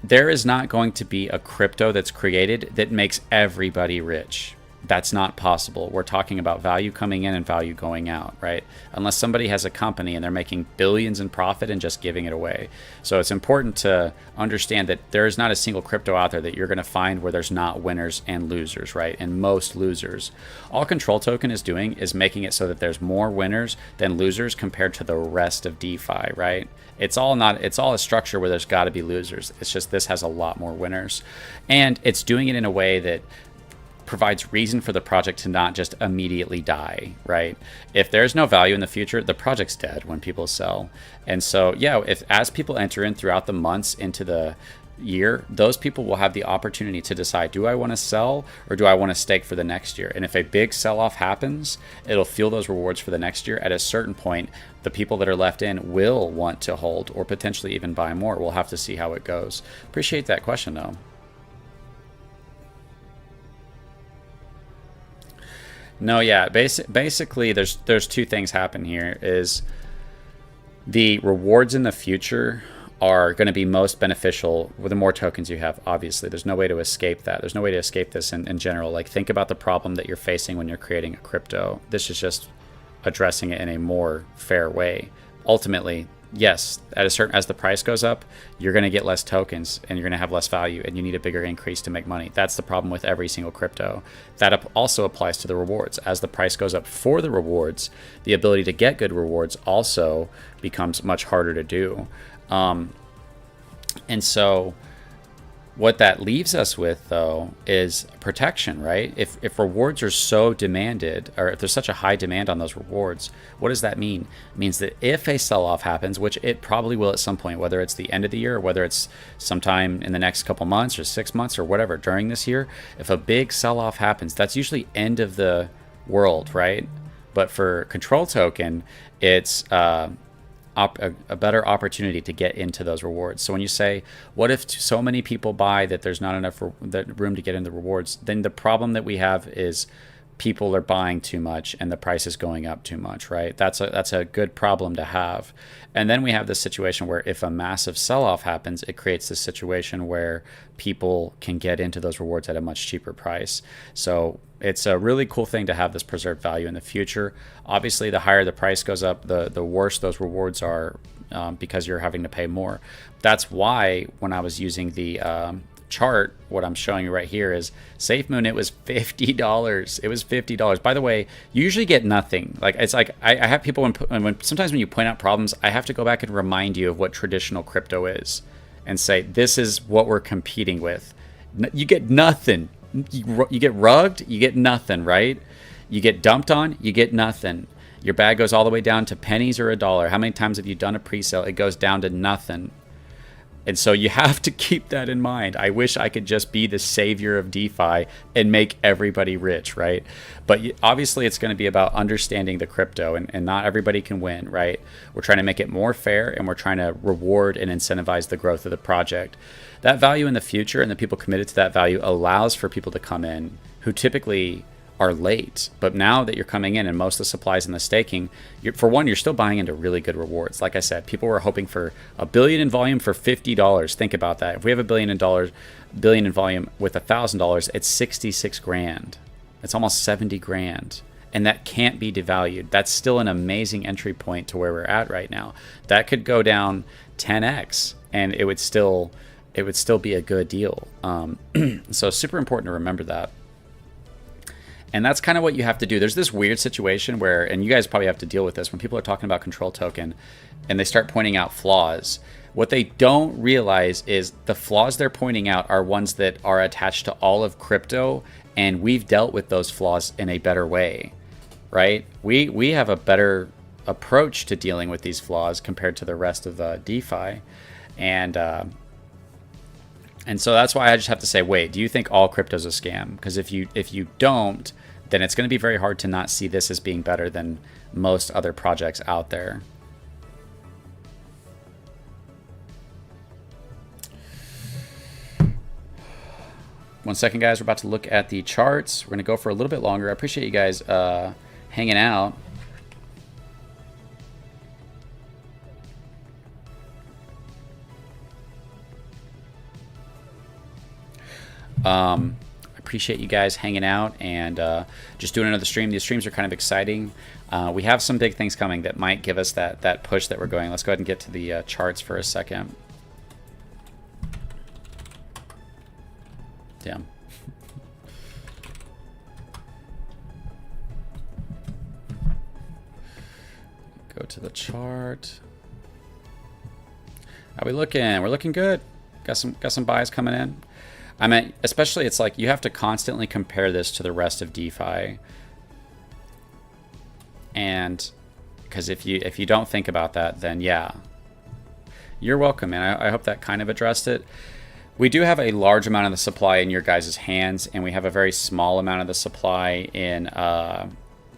there is not going to be a crypto that's created that makes everybody rich. That's not possible. We're talking about value coming in and value going out, right? Unless somebody has a company and they're making billions in profit and just giving it away. So it's important to understand that there is not a single crypto out there that you're going to find where there's not winners and losers, right? And most losers. All Control Token is doing is making it so that there's more winners than losers compared to the rest of DeFi, right? It's all a structure where there's got to be losers. It's just this has a lot more winners. And it's doing it in a way that provides reason for the project to not just immediately die, right? If there's no value in the future, the project's dead when people sell. And so, yeah, if as people enter in throughout the months into the year, those people will have the opportunity to decide, do I want to sell or do I want to stake for the next year? And if a big sell-off happens, it'll fuel those rewards for the next year. At a certain point, the people that are left in will want to hold or potentially even buy more. We'll have to see how it goes. Appreciate that question, though. No, yeah. Basically, there's two things happen here. Is the rewards in the future are going to be most beneficial with the more tokens you have. Obviously, there's no way to escape that. There's no way to escape this in general. Like, think about the problem that you're facing when you're creating a crypto. This is just addressing it in a more fair way. Ultimately, yes, as the price goes up, you're going to get less tokens and you're going to have less value, and you need a bigger increase to make money. That's the problem with every single crypto. That also applies to the rewards. As the price goes up for the rewards, the ability to get good rewards also becomes much harder to do. And so what that leaves us with, though, is protection, right? If rewards are so demanded, or if there's such a high demand on those rewards, what does that mean? It means that if a sell-off happens, which it probably will at some point, whether it's the end of the year or whether it's sometime in the next couple months or 6 months or whatever during this year, if a big sell-off happens, that's usually end of the world, right? But for Control Token, it's a better opportunity to get into those rewards. So when you say, what if so many people buy that there's not enough room to get into the rewards, then the problem that we have is people are buying too much and the price is going up too much, right? That's a good problem to have. And then we have this situation where if a massive sell-off happens, it creates this situation where people can get into those rewards at a much cheaper price. So it's a really cool thing to have this preserved value in the future. Obviously, the higher the price goes up, the worse those rewards are, because you're having to pay more. That's why when I was using the chart, what I'm showing you right here is SafeMoon. It was $50. It was $50. By the way, you usually get nothing. Like, it's like I have people when sometimes when you point out problems, I have to go back and remind you of what traditional crypto is, and say this is what we're competing with. You get nothing. You get rugged. You get nothing, right? You get dumped on. You get nothing. Your bag goes all the way down to pennies or $1. How many times have you done a pre-sale? It goes down to nothing. And so you have to keep that in mind. I wish I could just be the savior of DeFi and make everybody rich, right? But obviously it's going to be about understanding the crypto, and not everybody can win, right? We're trying to make it more fair, and we're trying to reward and incentivize the growth of the project. That value in the future and the people committed to that value allows for people to come in who typically are late. But now that you're coming in and most of the supplies in the staking, for one, you're still buying into really good rewards. Like I said, people were hoping for $1 billion in volume for $50. Think about that. If we have $1 billion in volume with $1,000, it's 66 grand. It's almost 70 grand. And that can't be devalued. That's still an amazing entry point to where we're at right now. That could go down 10x and it would still be a good deal. So super important to remember that. And that's kind of what you have to do. There's this weird situation where, and you guys probably have to deal with this, when people are talking about Control Token and they start pointing out flaws, what they don't realize is the flaws they're pointing out are ones that are attached to all of crypto, and we've dealt with those flaws in a better way, right? We have a better approach to dealing with these flaws compared to the rest of DeFi. And so that's why I just have to say, wait, do you think all crypto's a scam? Because if you don't, then it's going to be very hard to not see this as being better than most other projects out there. One second, guys. We're about to look at the charts. We're going to go for a little bit longer. I appreciate you guys hanging out. I appreciate you guys hanging out and just doing another stream. These streams are kind of exciting. We have some big things coming that might give us that push that we're going. Let's go ahead and get to the charts for a second. Damn. Go to the chart. How we looking? We're looking good. Got some buys coming in. I mean, especially it's like you have to constantly compare this to the rest of DeFi. And because if you don't think about that, then yeah, you're welcome. And I hope that kind of addressed it. We do have a large amount of the supply in your guys' hands, and we have a very small amount of the supply in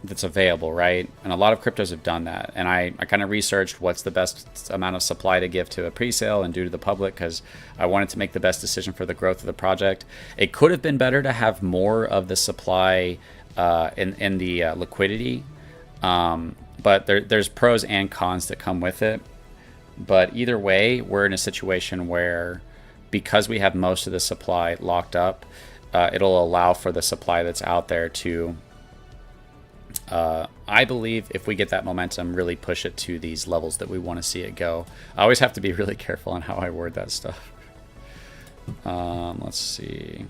that's available, right? And a lot of cryptos have done that. And I kind of researched what's the best amount of supply to give to a pre-sale and do to the public because I wanted to make the best decision for the growth of the project. It could have been better to have more of the supply in the liquidity, but there's pros and cons that come with it. But either way, we're in a situation where because we have most of the supply locked up, it'll allow for the supply that's out there to I believe if we get that momentum, really push it to these levels that we want to see it go. I always have to be really careful on how I word that stuff. Let's see.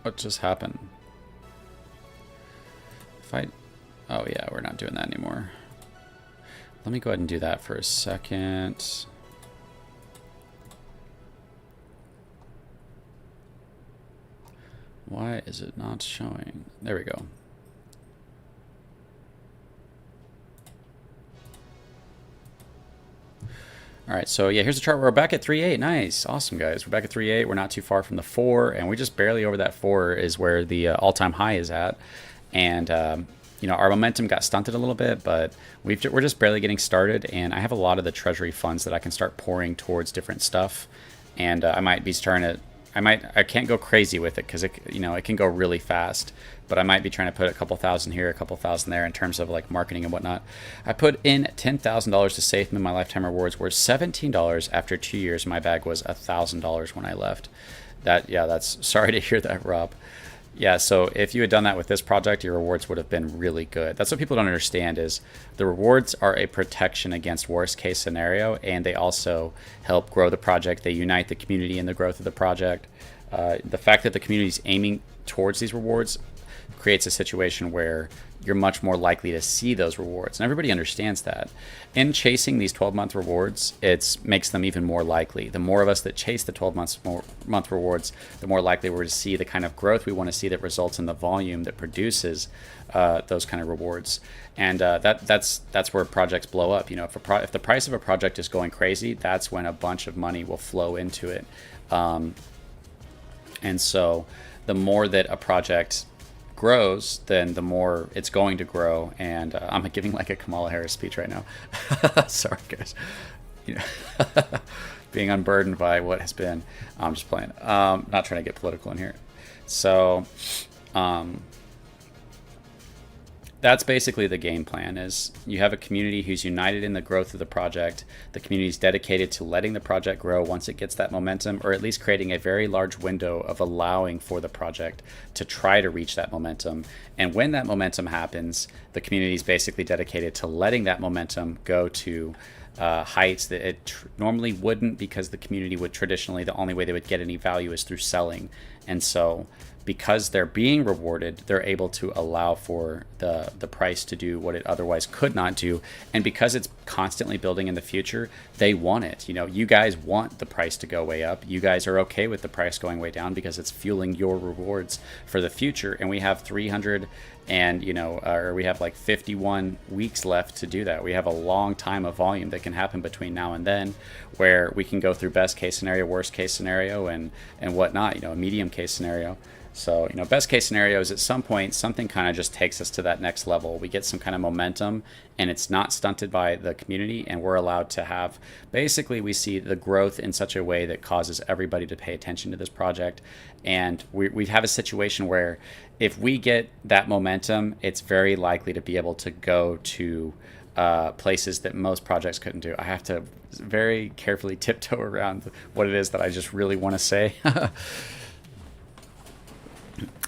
What just happened? Oh yeah, we're not doing that anymore. Let me go ahead and do that for a second. Why is it not showing? There we go. All right, so yeah, here's the chart. We're back at 3.8. Nice, awesome, guys. We're back at 3.8. We're not too far from the 4, and we just barely over that 4 is where the all-time high is at. And you know, our momentum got stunted a little bit, but we're just barely getting started. And I have a lot of the treasury funds that I can start pouring towards different stuff. And I might be starting to, I can't go crazy with it because it, you know, it can go really fast. But I might be trying to put a couple thousand here, a couple thousand there in terms of like marketing and whatnot. I put in $10,000 to save in my lifetime rewards, where $17 after 2 years. My bag was $1,000 when I left. That's sorry to hear that, Rob. Yeah, so if you had done that with this project, your rewards would have been really good. That's what people don't understand is the rewards are a protection against worst case scenario, and they also help grow the project. They unite the community in the growth of the project. The fact that the community is aiming towards these rewards creates a situation where you're much more likely to see those rewards. And everybody understands that. In chasing these 12-month rewards, it makes them even more likely. The more of us that chase the 12-month rewards, the more likely we're to see the kind of growth we want to see that results in the volume that produces those kind of rewards. And that's where projects blow up. You know, if the price of a project is going crazy, that's when a bunch of money will flow into it. And so the more that a project grows, then the more it's going to grow. And I'm giving like a Kamala Harris speech right now. Sorry, guys. You know, being unburdened by what has been. I'm just playing. Not trying to get political in here. So that's basically the game plan. Is you have a community who's united in the growth of the project. The community is dedicated to letting the project grow once it gets that momentum, or at least creating a very large window of allowing for the project to try to reach that momentum. And when that momentum happens, the community is basically dedicated to letting that momentum go to heights that it normally wouldn't, because the community would traditionally, the only way they would get any value is through selling. And so because they're being rewarded, they're able to allow for the price to do what it otherwise could not do. And because it's constantly building in the future, they want it. You know, you guys want the price to go way up. You guys are okay with the price going way down because it's fueling your rewards for the future. And we have 300 and, you know, or we have like 51 weeks left to do that. We have a long time of volume that can happen between now and then, where we can go through best case scenario, worst case scenario, and whatnot, you know, a medium case scenario. So, best case scenario is at some point something kind of just takes us to that next level. We get some kind of momentum and it's not stunted by the community, and we're allowed to have, basically we see the growth in such a way that causes everybody to pay attention to this project. And we have a situation where if we get that momentum, it's very likely to be able to go to places that most projects couldn't do. I have to very carefully tiptoe around what it is that I just really want to say.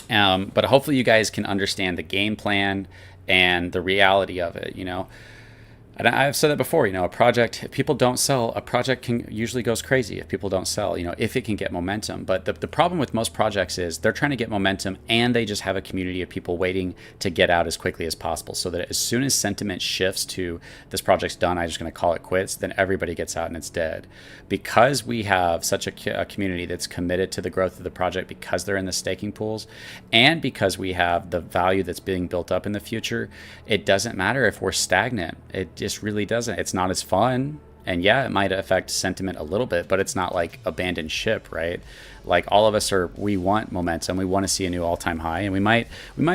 But hopefully you guys can understand the game plan and the reality of it, And I've said that before, a project, if people don't sell, a project can usually goes crazy if people don't sell, if it can get momentum. But the problem with most projects is they're trying to get momentum and they just have a community of people waiting to get out as quickly as possible, so that as soon as sentiment shifts to this project's done, I'm just going to call it quits, then everybody gets out and it's dead. Because we have such a community that's committed to the growth of the project, because they're in the staking pools, and because we have the value that's being built up in the future, it doesn't matter if we're stagnant. It just really doesn't. It's not as fun, and yeah, it might affect sentiment a little bit, but it's not like abandoned ship, right? Like all of us we want momentum, we want to see a new all-time high, and we might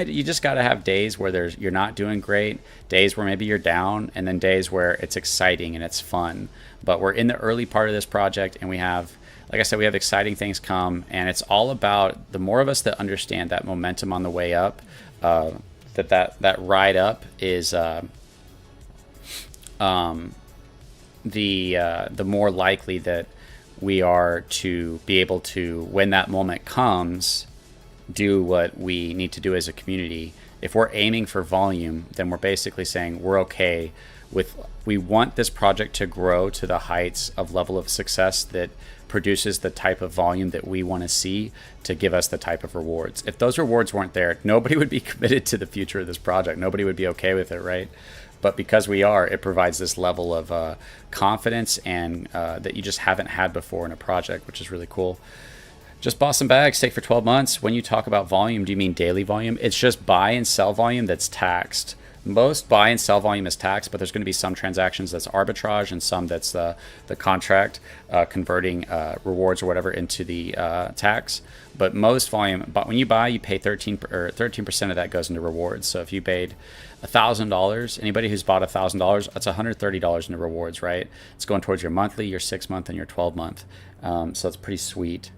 you just got to have days where you're not doing great, days where maybe you're down, and then days where it's exciting and it's fun. But we're in the early part of this project, and we have, like I said, we have exciting things come, and it's all about the more of us that understand that momentum on the way up, that ride up is the more likely that we are to be able to, when that moment comes, do what we need to do as a community. If we're aiming for volume, then we're basically saying we're okay with, we want this project to grow to the heights of level of success that produces the type of volume that we want to see to give us the type of rewards. If those rewards weren't there, nobody would be committed to the future of this project. Nobody would be okay with it, right? But because we are, it provides this level of confidence and that you just haven't had before in a project, which is really cool. Just bought some bags, stake for 12 months. When you talk about volume, do you mean daily volume? It's just buy and sell volume that's taxed. Most buy and sell volume is taxed, but there's going to be some transactions that's arbitrage and some that's the contract converting rewards or whatever into the tax. But most volume, but when you buy, you pay 13% of that goes into rewards. So if you paid $1,000, anybody who's bought $1,000, that's $130 into rewards, right? It's going towards your monthly, your 6 month, and your 12 month. So it's pretty sweet.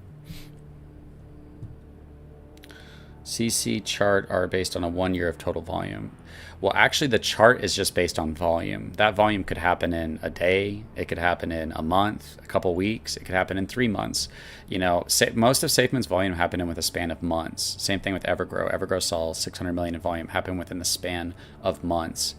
CC chart are based on a 1 year of total volume. Well, actually, the chart is just based on volume. That volume could happen in a day. It could happen in a month, a couple weeks. It could happen in 3 months. Most of SafeMoon's volume happened in with a span of months. Same thing with Evergrow. Evergrow saw 600 million in volume happen within the span of months.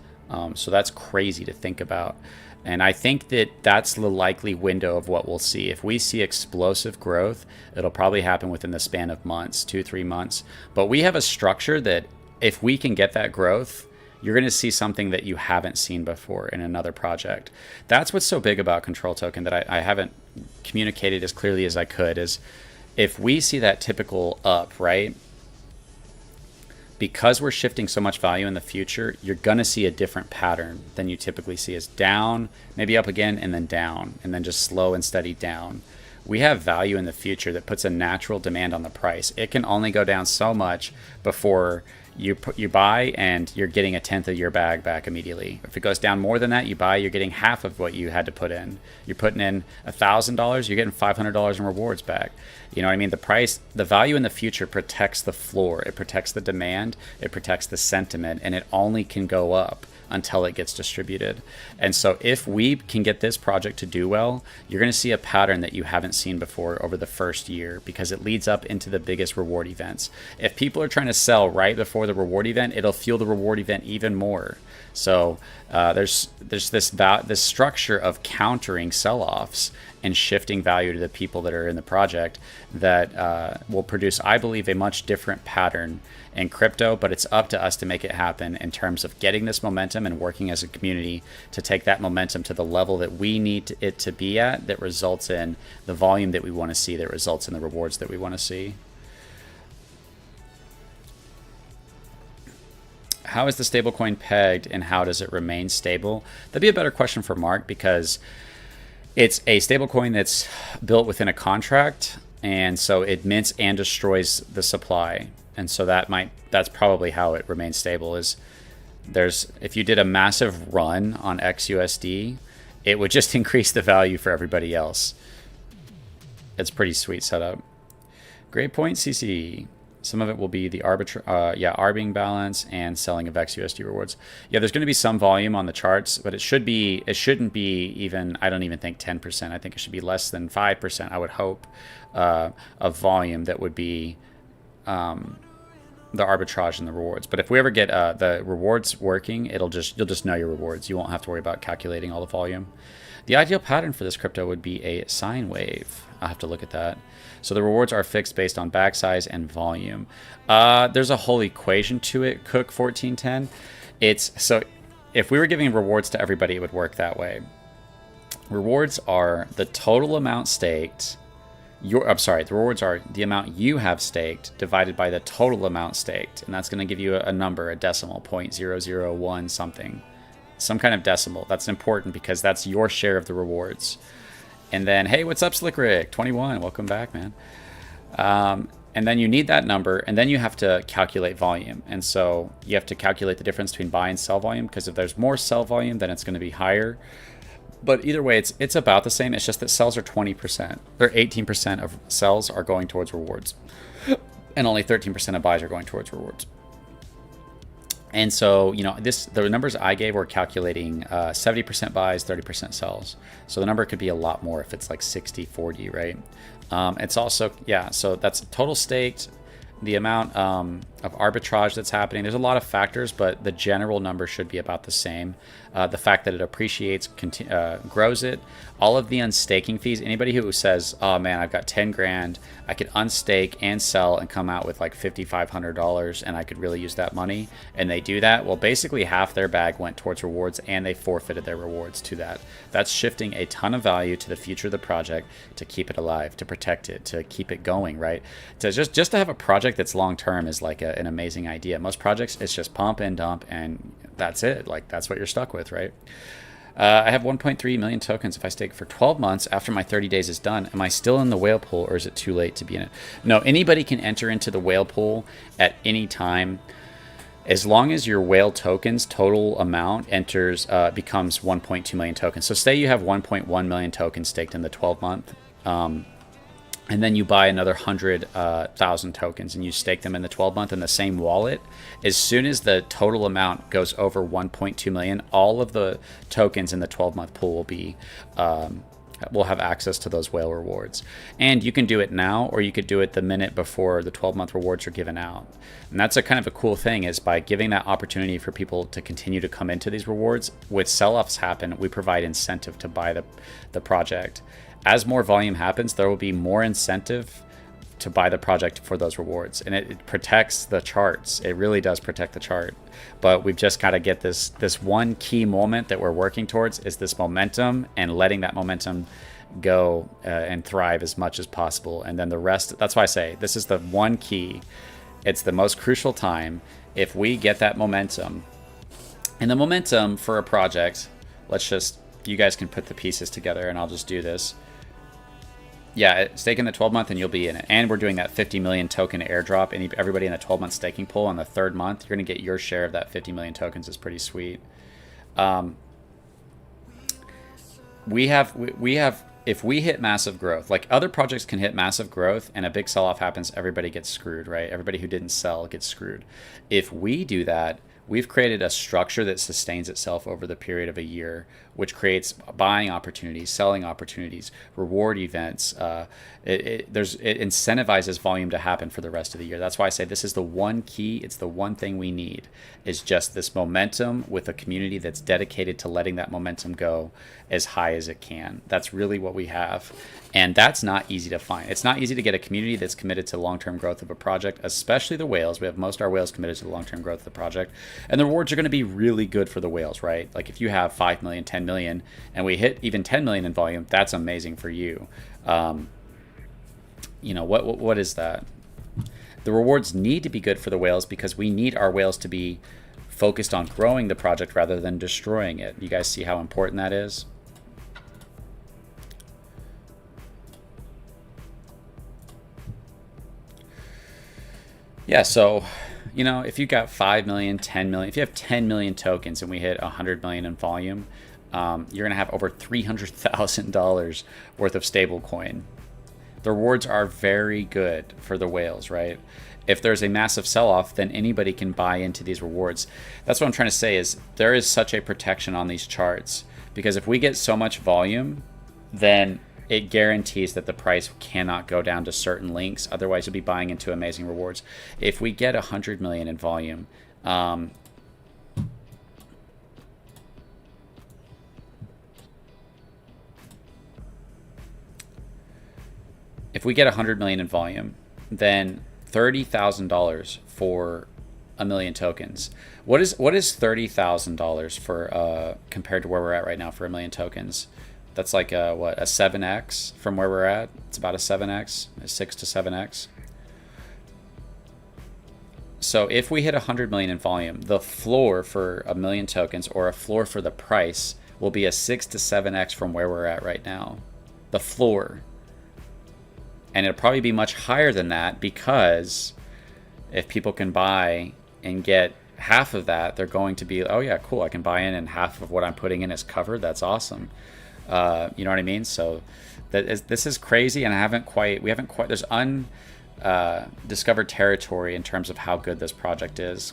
So that's crazy to think about. And I think that that's the likely window of what we'll see. If we see explosive growth, it'll probably happen within the span of months, 2-3 months. But we have a structure that if we can get that growth, you're going to see something that you haven't seen before in another project. That's what's so big about Control Token that I haven't communicated as clearly as I could, is if we see that typical up, right? Because we're shifting so much value in the future, you're going to see a different pattern than you typically see, as down, maybe up again, and then down, and then just slow and steady down. We have value in the future that puts a natural demand on the price. It can only go down so much before you buy and you're getting 1/10 of your bag back immediately. If it goes down more than that, you buy, you're getting half of what you had to put in. You're putting in $1,000, you're getting $500 in rewards back. You know what I mean? The value in the future protects the floor. It protects the demand. It protects the sentiment, and it only can go up until it gets distributed. And so if we can get this project to do well, you're going to see a pattern that you haven't seen before over the first year, because it leads up into the biggest reward events. If people are trying to sell right before the reward event, it'll fuel the reward event even more. So there's this structure of countering sell-offs and shifting value to the people that are in the project that will produce, I believe, a much different pattern in crypto. But it's up to us to make it happen in terms of getting this momentum and working as a community to take that momentum to the level that we need it to be at, that results in the volume that we want to see, that results in the rewards that we want to see. How is the stablecoin pegged, and how does it remain stable? That'd be a better question for Mark, because it's a stablecoin that's built within a contract, and so it mints and destroys the supply. And so that's probably how it remains stable. Is if you did a massive run on XUSD, it would just increase the value for everybody else. It's pretty sweet setup. Great point, CC. Some of it will be the arbing balance and selling of XUSD rewards. Yeah, there's going to be some volume on the charts, but it shouldn't be even, I don't even think 10%. I think it should be less than 5%, I would hope, of volume that would be the arbitrage and the rewards. But if we ever get the rewards working, you'll just know your rewards. You won't have to worry about calculating all the volume. The ideal pattern for this crypto would be a sine wave. I'll have to look at that. So the rewards are fixed based on back size and volume. There's a whole equation to it, Cook 1410. So if we were giving rewards to everybody, it would work that way. Rewards are the total amount staked. The rewards are the amount you have staked divided by the total amount staked. And that's going to give you a number, a decimal, 0.001 something. Some kind of decimal. That's important because that's your share of the rewards. And then, hey, what's up, Slick Rick? 21, welcome back, man. And then you need that number, and then you have to calculate volume. And so you have to calculate the difference between buy and sell volume, because if there's more sell volume, then it's going to be higher. But either way, it's about the same. It's just that sells are 20%, or 18% of sells are going towards rewards, and only 13% of buys are going towards rewards. And so, the numbers I gave were calculating 70% buys, 30% sells. So the number could be a lot more if it's like 60-40, right? It's also, so that's total staked, the amount of arbitrage that's happening. There's a lot of factors, but the general number should be about the same. The fact that it appreciates, grows it. All of the unstaking fees, anybody who says, oh man, I've got 10 grand, I could unstake and sell and come out with like $5,500 and I could really use that money, and they do that, well, basically half their bag went towards rewards and they forfeited their rewards to that. That's shifting a ton of value to the future of the project, to keep it alive, to protect it, to keep it going, right? To just to have a project that's long-term is like an amazing idea. Most projects, it's just pump and dump and that's it. Like, that's what you're stuck with, right? I have 1.3 million tokens. If I stake for 12 months after my 30 days is done, am I still in the whale pool, or is it too late to be in it? No, anybody can enter into the whale pool at any time, as long as your whale tokens total amount becomes 1.2 million tokens. So say you have 1.1 million tokens staked in the 12 month, and then you buy another 100,000 tokens and you stake them in the 12 month in the same wallet. As soon as the total amount goes over 1.2 million, all of the tokens in the 12 month pool will have access to those whale rewards. And you can do it now, or you could do it the minute before the 12 month rewards are given out. And that's a kind of a cool thing, is by giving that opportunity for people to continue to come into these rewards. With sell-offs happen, we provide incentive to buy the project. As more volume happens, there will be more incentive to buy the project for those rewards, and it protects the charts. It really does protect the chart. But we've just got to get this one key moment that we're working towards, is this momentum, and letting that momentum go and thrive as much as possible. And then the rest, that's why I say this is the one key. It's the most crucial time. If we get that momentum, and the momentum for a project, you guys can put the pieces together, and I'll just do this. Yeah, stake in the 12 month and you'll be in it. And we're doing that 50 million token airdrop. Everybody in the 12 month staking pool on the third month, you're going to get your share of that 50 million tokens. Is pretty sweet. We have, if we hit massive growth, like other projects can hit massive growth and a big sell off happens, everybody gets screwed, right? Everybody who didn't sell gets screwed. If we do that, we've created a structure that sustains itself over the period of a year, which creates buying opportunities, selling opportunities, reward events. It incentivizes volume to happen for the rest of the year. That's why I say this is the one key. It's the one thing we need, is just this momentum with a community that's dedicated to letting that momentum go as high as it can. That's really what we have. And that's not easy to find. It's not easy to get a community that's committed to long-term growth of a project, especially the whales. We have most of our whales committed to the long-term growth of the project. And the rewards are going to be really good for the whales, right? Like if you have 5 million, 10 million, and we hit even 10 million in volume, that's amazing for you. What is that? The rewards need to be good for the whales because we need our whales to be focused on growing the project rather than destroying it. You guys see how important that is? Yeah, so, if you got 5 million, 10 million, if you have 10 million tokens and we hit 100 million in volume, you're going to have over $300,000 worth of stable coin. The rewards are very good for the whales, right? If there's a massive sell-off, then anybody can buy into these rewards. That's what I'm trying to say is there is such a protection on these charts, because if we get so much volume, then it guarantees that the price cannot go down to certain links. Otherwise, you'll be buying into amazing rewards. If we get 100 million in volume, if we get 100 million in volume, then $30,000 for a million tokens. What is $30,000 for compared to where we're at right now for a million tokens? That's like a 7x from where we're at. It's about a 7x, a 6 to 7x. So if we hit 100 million in volume, the floor for a million tokens, or a floor for the price, will be a 6 to 7x from where we're at right now. The floor. And it'll probably be much higher than that, because if people can buy and get half of that, they're going to be, oh yeah, cool, I can buy in and half of what I'm putting in is covered. That's awesome. You know what I mean? So this is crazy, and we haven't quite, there's undiscovered territory in terms of how good this project is.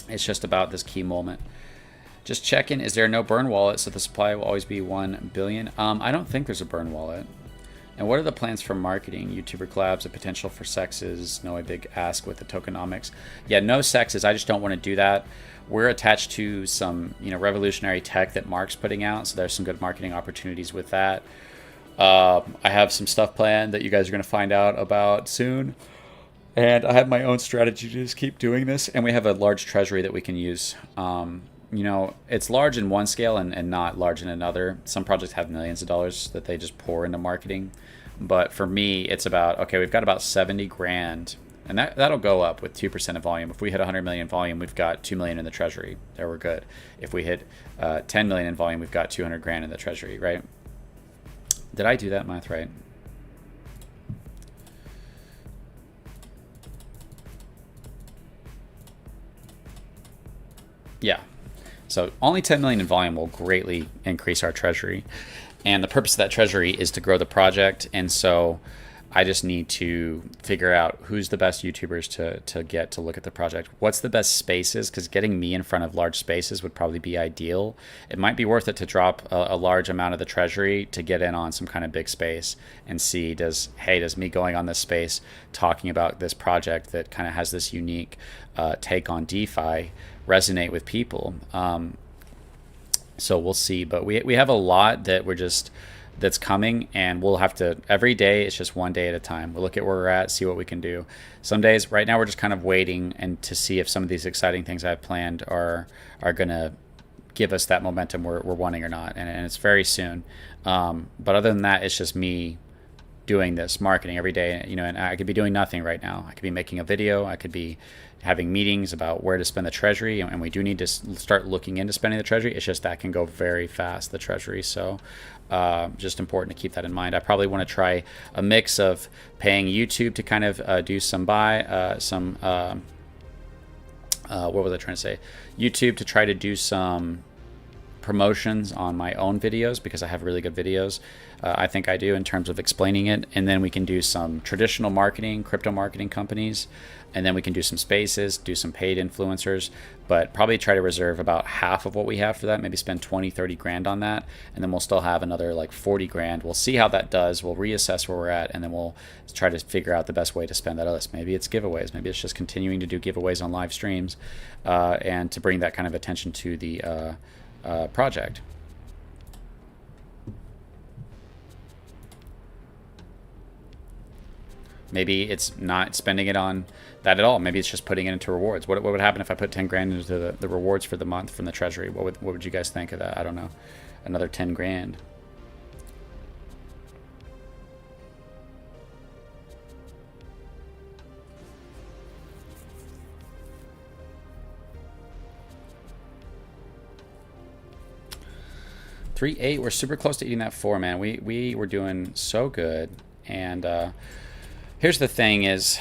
It's just about this key moment. Just checking, is there no burn wallet so the supply will always be 1 billion? I don't think there's a burn wallet. And what are the plans for marketing? YouTuber collabs, a potential for sexes? No, a big ask with the tokenomics. Yeah, no sexes. I just don't want to do that. We're attached to some, revolutionary tech that Mark's putting out, so there's some good marketing opportunities with that. I have some stuff planned that you guys are going to find out about soon. And I have my own strategy to just keep doing this. And we have a large treasury that we can use. It's large in one scale and not large in another. Some projects have millions of dollars that they just pour into marketing. But for me, it's about, okay, we've got about 70 grand. And that'll go up with 2% of volume. If we hit 100 million volume, we've got 2 million in the treasury. There, we're good. If we hit 10 million in volume, we've got 200 grand in the treasury, right? Did I do that math right? Yeah. So only 10 million in volume will greatly increase our treasury. And the purpose of that treasury is to grow the project. And so I just need to figure out who's the best YouTubers to get to look at the project. What's the best spaces? Because getting me in front of large spaces would probably be ideal. It might be worth it to drop a large amount of the treasury to get in on some kind of big space and see, does me going on this space talking about this project that kind of has this unique take on DeFi resonate with people? So we'll see. But we have a lot that's coming, and we'll have to, every day it's just one day at a time. We'll look at where we're at, see what we can do. Some days, right now, we're just kind of waiting and to see if some of these exciting things I've planned are going to give us that momentum we're wanting or not. And it's very soon. But other than that, it's just me doing this marketing every day, and I could be doing nothing right now. I could be making a video. I could be having meetings about where to spend the treasury, and we do need to start looking into spending the treasury. It's just that can go very fast, the treasury. So just important to keep that in mind. I probably want to try a mix of paying YouTube to kind of do some what was I trying to say? YouTube to try to do some promotions on my own videos, because I have really good videos. I think I do, in terms of explaining it. And then we can do some traditional marketing, crypto marketing companies. And then we can do some spaces, do some paid influencers, but probably try to reserve about half of what we have for that. Maybe spend 20, 30 grand on that. And then we'll still have another like 40 grand. We'll see how that does. We'll reassess where we're at, and then we'll try to figure out the best way to spend that list. Maybe it's giveaways. Maybe it's just continuing to do giveaways on live streams, and to bring that kind of attention to the project. Maybe it's not spending it on that at all. Maybe it's just putting it into rewards. What would happen if I put 10 grand into the rewards for the month from the treasury? What would you guys think of that? I don't know. Another 10 grand. $3.8. We're super close to eating that 4, man. We were doing so good. And here's the thing is,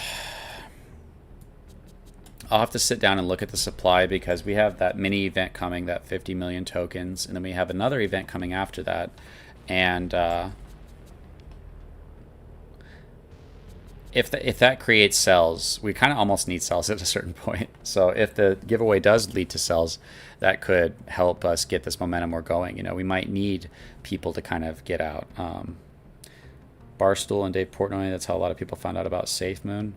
I'll have to sit down and look at the supply because we have that mini event coming, that 50 million tokens, and then we have another event coming after that. And if that creates cells, we kind of almost need cells at a certain point. So if the giveaway does lead to cells, that could help us get this momentum we're going. You know, we might need people to kind of get out. Barstool and Dave Portnoy, that's how a lot of people found out about SafeMoon.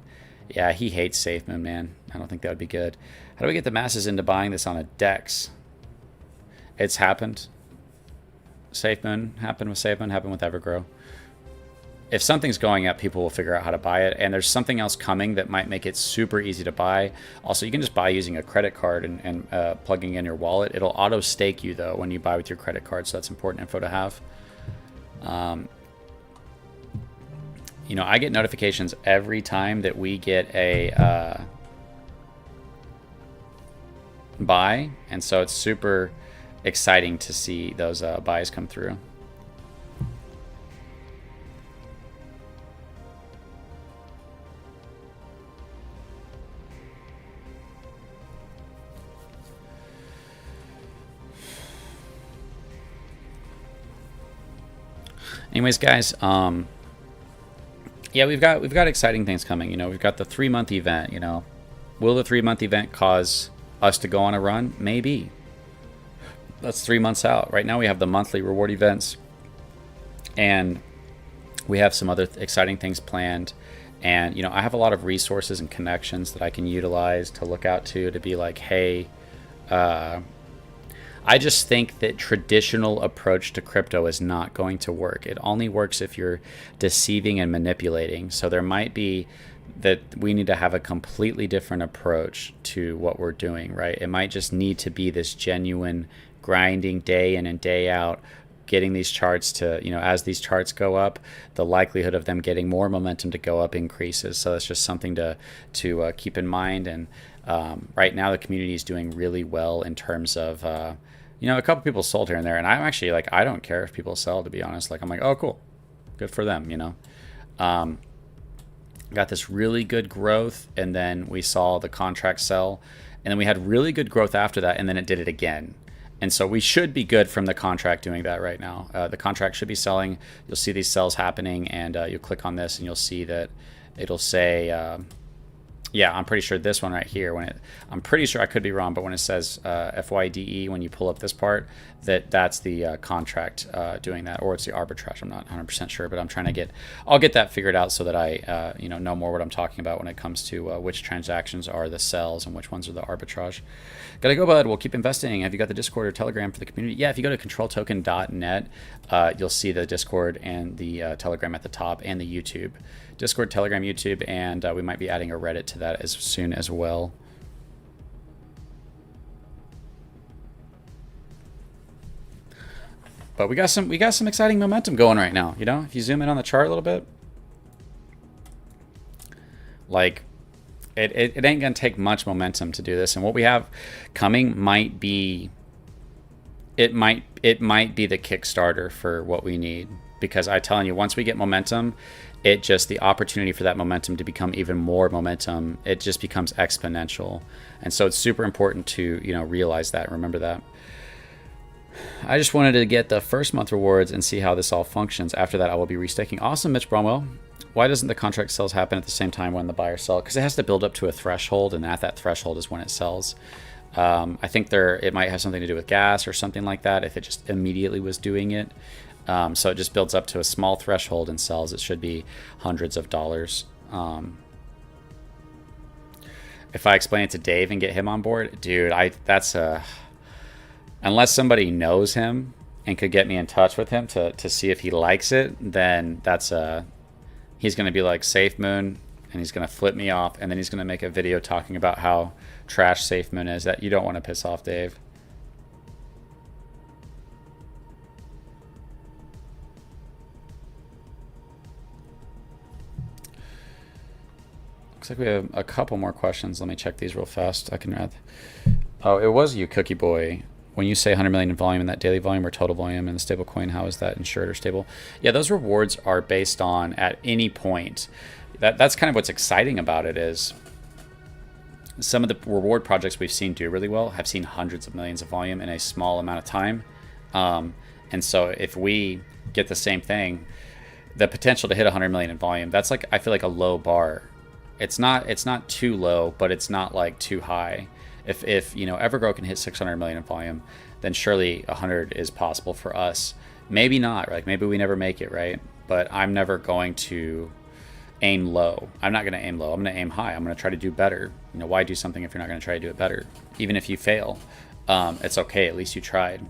Yeah, he hates SafeMoon, man. I don't think that would be good. How do we get the masses into buying this on a DEX? It's happened. SafeMoon happened with SafeMoon, happened with Evergrow. If something's going up, people will figure out how to buy it. And there's something else coming that might make it super easy to buy. Also, you can just buy using a credit card and plugging in your wallet. It'll auto stake you, though, when you buy with your credit card. So that's important info to have. You know, I get notifications every time that we get a buy. And so it's super exciting to see those buys come through. Anyways, guys, yeah, we've got exciting things coming. You know, we've got the 3-month event. You know, will the 3-month event cause us to go on a run? Maybe. That's 3 months out. Right now, we have the monthly reward events, and we have some other exciting things planned. And you know, I have a lot of resources and connections that I can utilize to look out to be like, hey. I just think that traditional approach to crypto is not going to work. It only works if you're deceiving and manipulating. So there might be that we need to have a completely different approach to what we're doing, right? It might just need to be this genuine grinding day in and day out, getting these charts to, you know, as these charts go up, the likelihood of them getting more momentum to go up increases. So it's just something to keep in mind. And right now the community is doing really well in terms of, you know, a couple people sold here and there, and I'm actually like, I don't care if people sell, to be honest. Like, I'm like, oh, cool, good for them, you know. Got this really good growth, and then we saw the contract sell, and then we had really good growth after that, and then it did it again. And so we should be good from the contract doing that right now. The contract should be selling. You'll see these sells happening, and you'll click on this, and you'll see that it'll say. Yeah, I'm pretty sure this one right here, I'm pretty sure, I could be wrong, but when it says FYDE, when you pull up this part, that's the contract doing that, or it's the arbitrage. I'm not 100% sure, but I'll get that figured out so that I know more what I'm talking about when it comes to which transactions are the sells and which ones are the arbitrage. Gotta go, bud. We'll keep investing. Have you got the Discord or Telegram for the community? Yeah, if you go to controltoken.net, you'll see the Discord and the Telegram at the top, and the YouTube. Discord, Telegram, YouTube, and we might be adding a Reddit to that as soon as well. But we got some exciting momentum going right now. You know, if you zoom in on the chart a little bit, like it ain't gonna take much momentum to do this. And what we have coming might be the Kickstarter for what we need. Because I'm telling you, once we get momentum, the opportunity for that momentum to become even more momentum, it just becomes exponential. And so it's super important to, you know, realize that, remember that. I just wanted to get the first month rewards and see how this all functions. After that, I will be restaking. Awesome, Mitch Bromwell. Why doesn't the contract sales happen at the same time when the buyers sell? Because it has to build up to a threshold, and at that threshold is when it sells. I think it might have something to do with gas or something like that, if it just immediately was doing it. So it just builds up to a small threshold and sells. It should be hundreds of dollars. If I explain it to Dave and get him on board, dude, unless somebody knows him and could get me in touch with him to see if he likes it, then he's going to be like SafeMoon, and he's going to flip me off, and then he's going to make a video talking about how trash SafeMoon is. That you don't want to piss off Dave. Looks like we have a couple more questions. Let me check these real fast. Oh, it was you, Cookie Boy. When you say 100 million in volume in that daily volume or total volume in the stable coin, how is that insured or stable? Yeah, those rewards are based on at any point. That's kind of what's exciting about it is some of the reward projects we've seen do really well have seen hundreds of millions of volume in a small amount of time. And so if we get the same thing, the potential to hit 100 million in volume, that's like, I feel like a low bar. It's not too low, but it's not like too high. If you know, Evergrow can hit 600 million in volume, then surely 100 is possible for us. Maybe not, like maybe we never make it, right? But I'm never going to aim low. I'm not going to aim low. I'm going to aim high. I'm going to try to do better. You know, why do something if you're not going to try to do it better? Even if you fail, it's okay. At least you tried.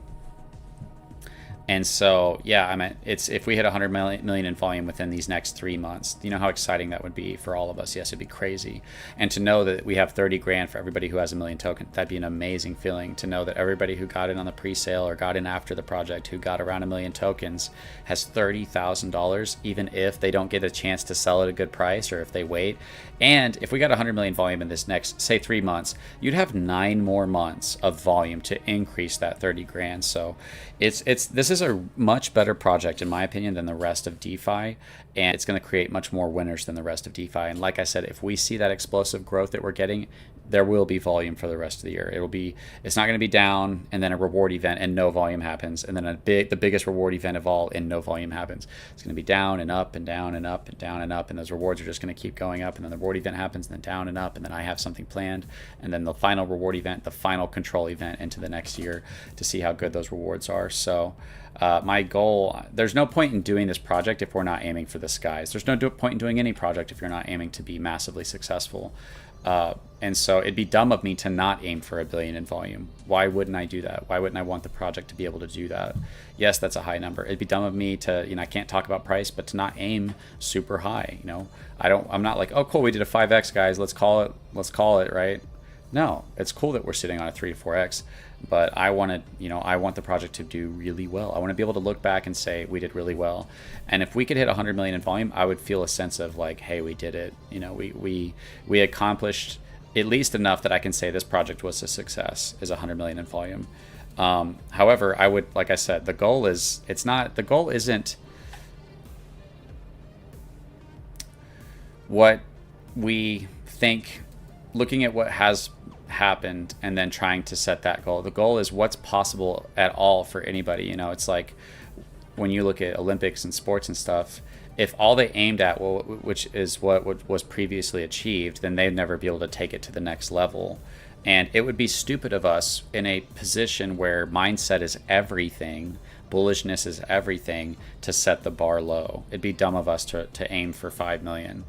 And so, yeah, I mean, it's if we hit 100 million in volume within these next 3 months, you know how exciting that would be for all of us. Yes, it'd be crazy. And to know that we have 30 grand for everybody who has a million token, that'd be an amazing feeling to know that everybody who got in on the pre-sale or got in after the project who got around 1 million tokens has $30,000, even if they don't get a chance to sell at a good price or if they wait. And if we got 100 million volume in this next, say, 3 months, you'd have 9 more months of volume to increase that 30 grand. So this is a much better project, in my opinion, than the rest of DeFi. And it's going to create much more winners than the rest of DeFi. And like I said, if we see that explosive growth that we're getting, there will be volume for the rest of the year. It's not going to be down and then a reward event and no volume happens, and then the biggest reward event of all and no volume happens. It's going to be down and up and down and up and down and up, and those rewards are just going to keep going up, and then the reward event happens, and then down and up, and then I have something planned, and then the final reward event, the final control event into the next year to see how good those rewards are. So my goal, there's no point in doing this project if we're not aiming for the skies. There's no point in doing any project if you're not aiming to be massively successful. And so it'd be dumb of me to not aim for 1 billion in volume. Why wouldn't I do that? Why wouldn't I want the project to be able to do that? Yes, that's a high number. It'd be dumb of me to, I can't talk about price, but to not aim super high. I'm not like, oh cool, we did a 5x, guys, let's call it, right? No, it's cool that we're sitting on a 3 to 4x, but I want the project to do really well. I want to be able to look back and say we did really well. And if we could hit 100 million in volume, I would feel a sense of like, hey, we did it. We accomplished at least enough that I can say this project was a success, is 100 million in volume. However, I would, like I said, the goal isn't what we think, looking at what has happened and then trying to set that goal. The goal is what's possible at all for anybody. It's like when you look at Olympics and sports and stuff, if all they aimed at, which is what was previously achieved, then they'd never be able to take it to the next level. And it would be stupid of us in a position where mindset is everything, bullishness is everything, to set the bar low. It'd be dumb of us to aim for 5 million,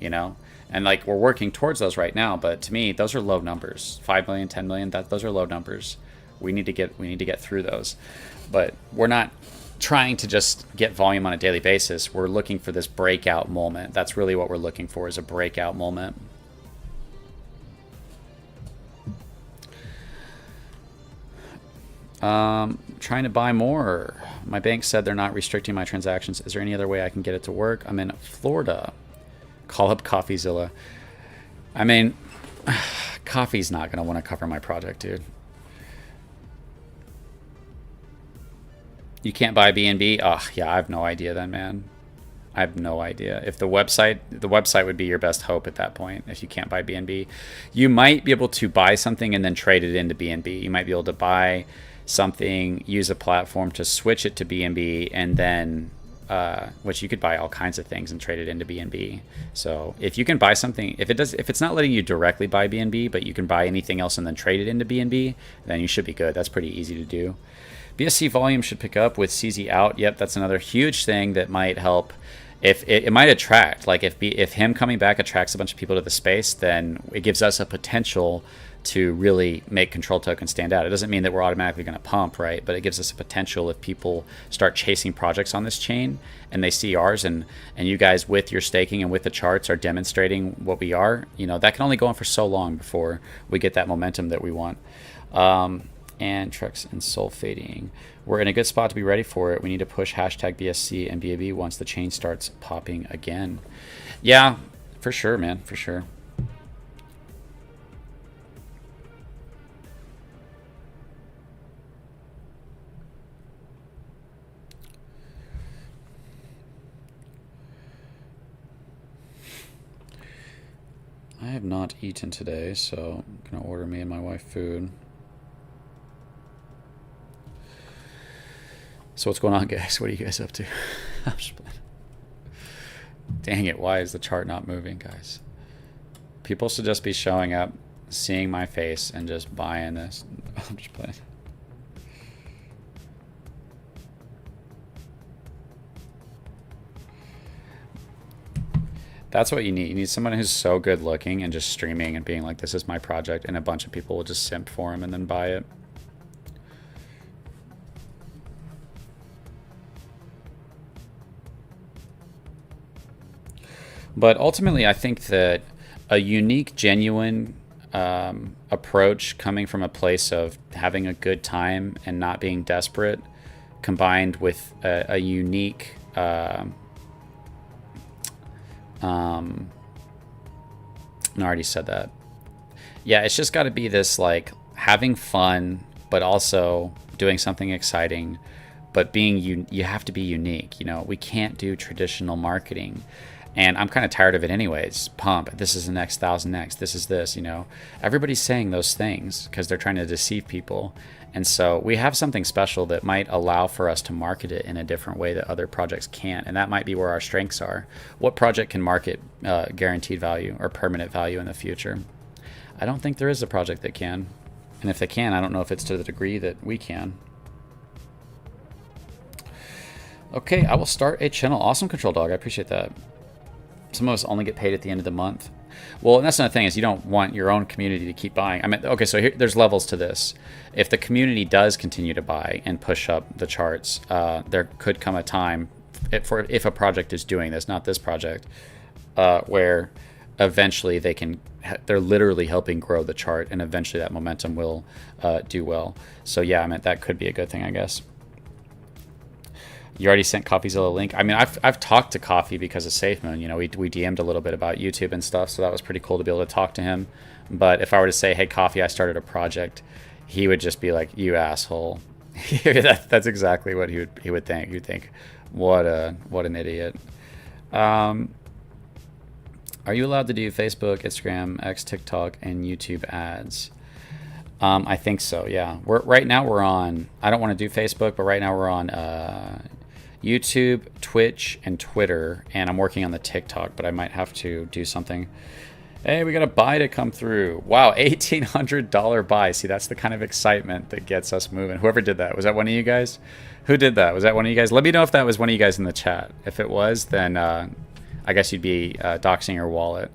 And like we're working towards those right now, but to me, those are low numbers. 5 million, 10 million, those are low numbers. We need to get through those. But we're not trying to just get volume on a daily basis. We're looking for this breakout moment. That's really what we're looking for, is a breakout moment. Trying to buy more. My bank said they're not restricting my transactions. Is there any other way I can get it to work? I'm in Florida. Call up CoffeeZilla. I mean, Coffee's not going to want to cover my project, dude. You can't buy BNB? Oh, yeah, I have no idea then, man. I have no idea. If the website would be your best hope at that point, if you can't buy BNB. You might be able to buy something and then trade it into BNB. You might be able to buy something, use a platform to switch it to BNB, and then which you could buy all kinds of things and trade it into BNB. So if you can buy something, if it's not letting you directly buy BNB, but you can buy anything else and then trade it into BNB, then you should be good. That's pretty easy to do. BSC volume should pick up with CZ out. Yep, that's another huge thing that might help. If it might attract, like if him coming back attracts a bunch of people to the space, then it gives us a potential to really make control token stand out. It doesn't mean that we're automatically going to pump, right? But it gives us a potential if people start chasing projects on this chain and they see ours, and you guys with your staking and with the charts are demonstrating what we are, that can only go on for so long before we get that momentum that we want. And Trex and sulfating. We're in a good spot to be ready for it. We need to push hashtag BSC and BAB once the chain starts popping again. Yeah, for sure, man, for sure. I have not eaten today, so I'm gonna order me and my wife food. So what's going on, guys? What are you guys up to? I'm just playing. Dang it, why is the chart not moving, guys? People should just be showing up, seeing my face, and just buying this. I'm just playing. That's what you need. You need someone who's so good looking and just streaming and being like, this is my project, and a bunch of people will just simp for him and then buy it. But ultimately, I think that a unique, genuine approach coming from a place of having a good time and not being desperate, combined with a unique no, I already said that. Yeah, it's just got to be this like having fun, but also doing something exciting, but being you have to be unique. You know, we can't do traditional marketing. And I'm kind of tired of it anyways. Pump, this is the next 1000X, this is this, you know. Everybody's saying those things because they're trying to deceive people. And so we have something special that might allow for us to market it in a different way that other projects can't. And that might be where our strengths are. What project can market guaranteed value or permanent value in the future? I don't think there is a project that can. And if they can, I don't know if it's to the degree that we can. Okay, I will start a channel. Awesome, Control Dog. I appreciate that. Some of us only get paid at the end of the month. Well, and that's another thing is you don't want your own community to keep buying. I mean, okay, so here, there's levels to this. If the community does continue to buy and push up the charts, there could come a time, if a project is doing this, not this project, where eventually they're literally helping grow the chart, and eventually that momentum will do well. So yeah, I mean, that could be a good thing, I guess. You already sent CoffeeZilla a link. I mean, I've talked to Coffee because of SafeMoon. You know, we DM'd a little bit about YouTube and stuff, so that was pretty cool to be able to talk to him. But if I were to say, hey, Coffee, I started a project, he would just be like, you asshole. That's exactly what he would think. He'd think, what an idiot. Are you allowed to do Facebook, Instagram, X, TikTok, and YouTube ads? I think so, yeah. Right now we're on, I don't want to do Facebook, but right now we're on YouTube, Twitch, and Twitter, and I'm working on the TikTok, but I might have to do something. Hey, we got a buy to come through. Wow, $1,800 buy. See, that's the kind of excitement that gets us moving. Whoever did that, was that one of you guys? Who did that? Was that one of you guys? Let me know if that was one of you guys in the chat. If it was, then I guess you'd be doxing your wallet.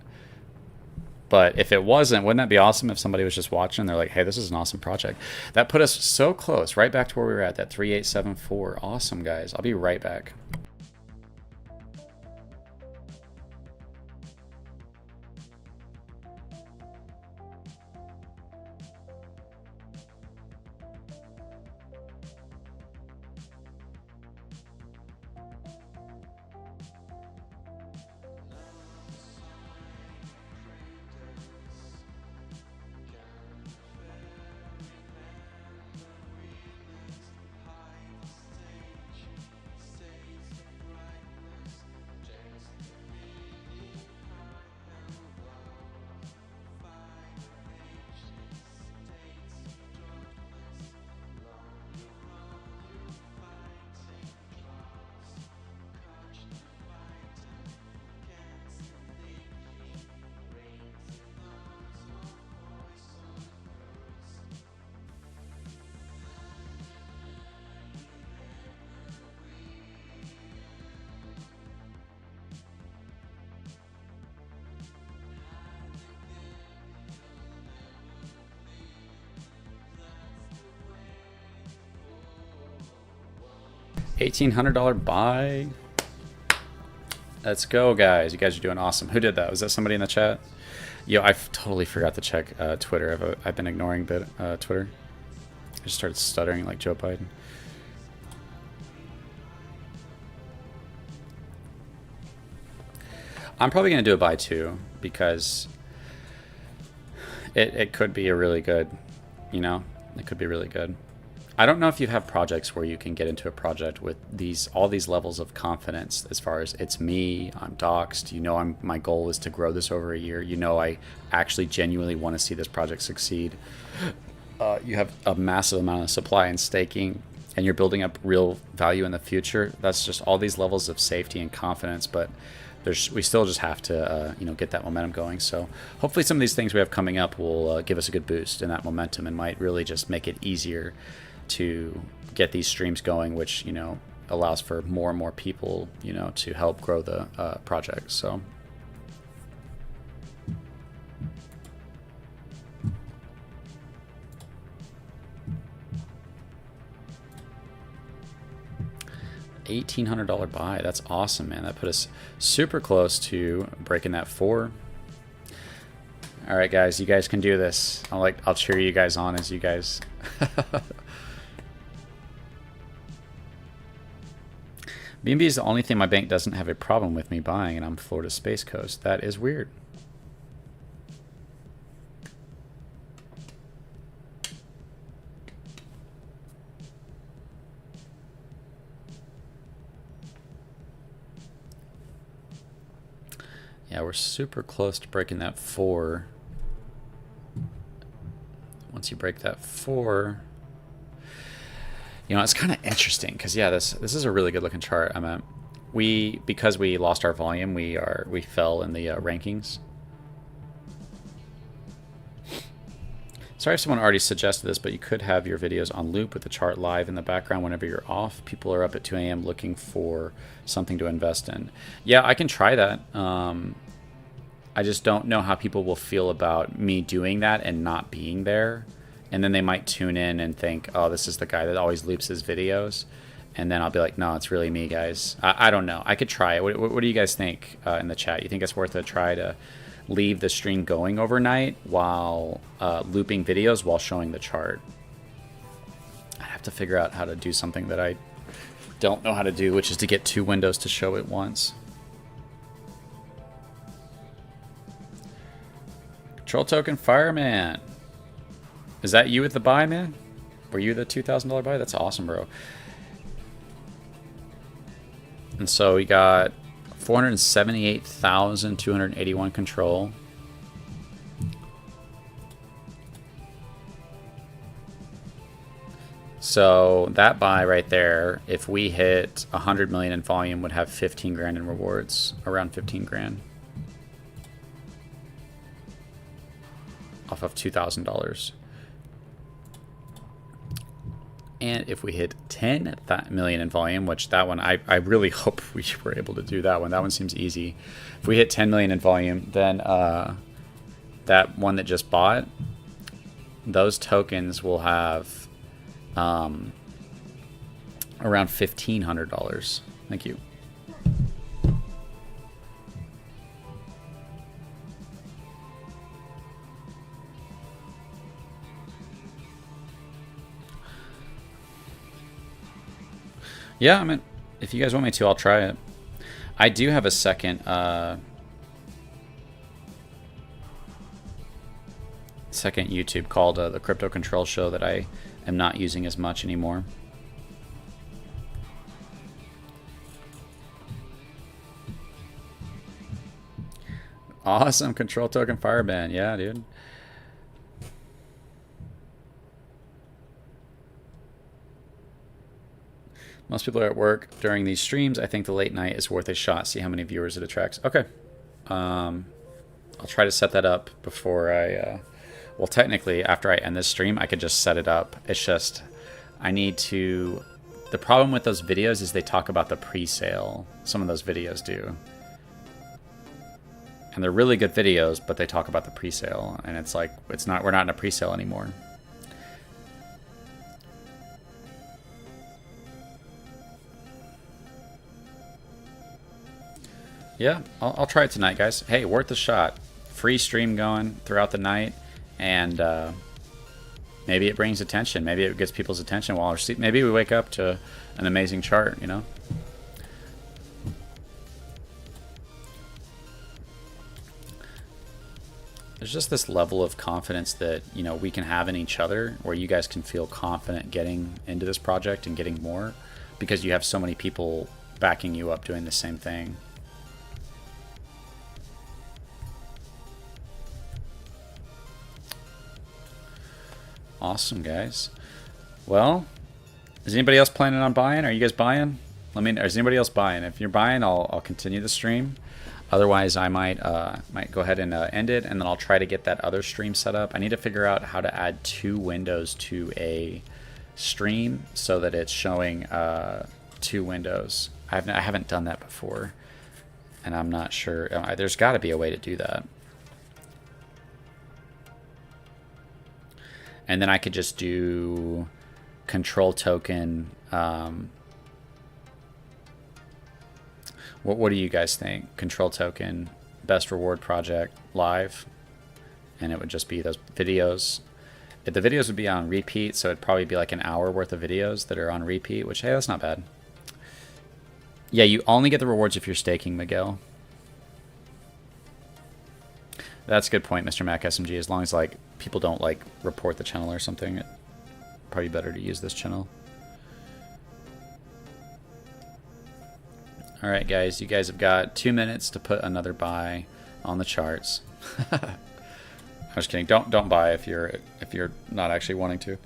But if it wasn't, wouldn't that be awesome if somebody was just watching and they're like, hey, this is an awesome project. That put us so close, right back to where we were at, that 3874. Awesome, guys. I'll be right back. $1,800 buy. Let's go, guys. You guys are doing awesome. Who did that? Was that somebody in the chat? Yo, I totally forgot to check Twitter. I've been ignoring Twitter. I just started stuttering like Joe Biden. I'm probably going to do a buy too, because it could be a really good, you know, it could be really good. I don't know if you have projects where you can get into a project with all these levels of confidence as far as it's me, I'm doxed, my goal is to grow this over a year. I actually genuinely want to see this project succeed. You have a massive amount of supply and staking, and you're building up real value in the future. That's just all these levels of safety and confidence, but we still just have to get that momentum going. So hopefully some of these things we have coming up will give us a good boost in that momentum and might really just make it easier to get these streams going, which allows for more and more people to help grow the project. So $1,800 buy. That's awesome, man. That put us super close to breaking that 4. All right, guys, you guys can do this. I'll cheer you guys on as you guys. BNB is the only thing my bank doesn't have a problem with me buying, and I'm Florida Space Coast. That is weird. Yeah, we're super close to breaking that 4. Once you break that 4, it's kind of interesting because this is a really good looking chart. Because we lost our volume, we fell in the rankings. Sorry if someone already suggested this, but you could have your videos on loop with the chart live in the background whenever you're off. People are up at 2 a.m. looking for something to invest in. Yeah, I can try that. I just don't know how people will feel about me doing that and not being there. And then they might tune in and think, oh, this is the guy that always loops his videos. And then I'll be like, no, it's really me, guys. I don't know. I could try it. What do you guys think in the chat? You think it's worth a try to leave the stream going overnight while looping videos while showing the chart? I have to figure out how to do something that I don't know how to do, which is to get 2 windows to show at once. Control token fireman. Is that you with the buy, man? Were you the $2,000 buy? That's awesome, bro. And so we got 478,281 control. So that buy right there, if we hit 100 million in volume, would have 15 grand in rewards, around 15 grand. Off of $2,000. And if we hit 10 million in volume, which that one, I really hope we were able to do that one. That one seems easy. If we hit 10 million in volume, then that one that just bought, those tokens will have around $1,500. Thank you. Yeah, I mean, if you guys want me to, I'll try it. I do have a second YouTube called the Crypto Control Show that I am not using as much anymore. Awesome, control token fireman. Yeah, dude. Most people are at work during these streams. I think the late night is worth a shot. See how many viewers it attracts. Okay. I'll try to set that up before I... well, technically, after I end this stream, I could just set it up. It's just... I need to... The problem with those videos is they talk about the pre-sale. Some of those videos do. And they're really good videos, but they talk about the pre-sale. And it's like, we're not in a pre-sale anymore. Yeah, I'll try it tonight, guys. Hey, worth a shot. Free stream going throughout the night, and maybe it brings attention. Maybe it gets people's attention while we're sleeping. Maybe we wake up to an amazing chart, you know? there's just this level of confidence that, you know, we can have in each other, where you guys can feel confident getting into this project and getting more, because you have so many people backing you up doing the same thing. Awesome, guys. Well, is anybody else planning on buying? Are you guys buying? Is anybody else buying? If you're buying, I'll continue the stream. Otherwise, I might go ahead and end it, and then I'll try to get that other stream set up. I need to figure out how to add 2 windows to a stream so that it's showing 2 windows. I haven't done that before, and I'm not sure. There's got to be a way to do that. And then I could just do control token. What do you guys think? Control token, best reward project, live. And it would just be those videos. The videos would be on repeat, so it'd probably be like an hour worth of videos that are on repeat, which, hey, that's not bad. Yeah, you only get the rewards if you're staking, Miguel. That's a good point, Mr. Mac SMG. As long as like people don't like report the channel or something, it's probably better to use this channel. All right, guys, you guys have got 2 minutes to put another buy on the charts. I'm just kidding. Don't buy if you're not actually wanting to.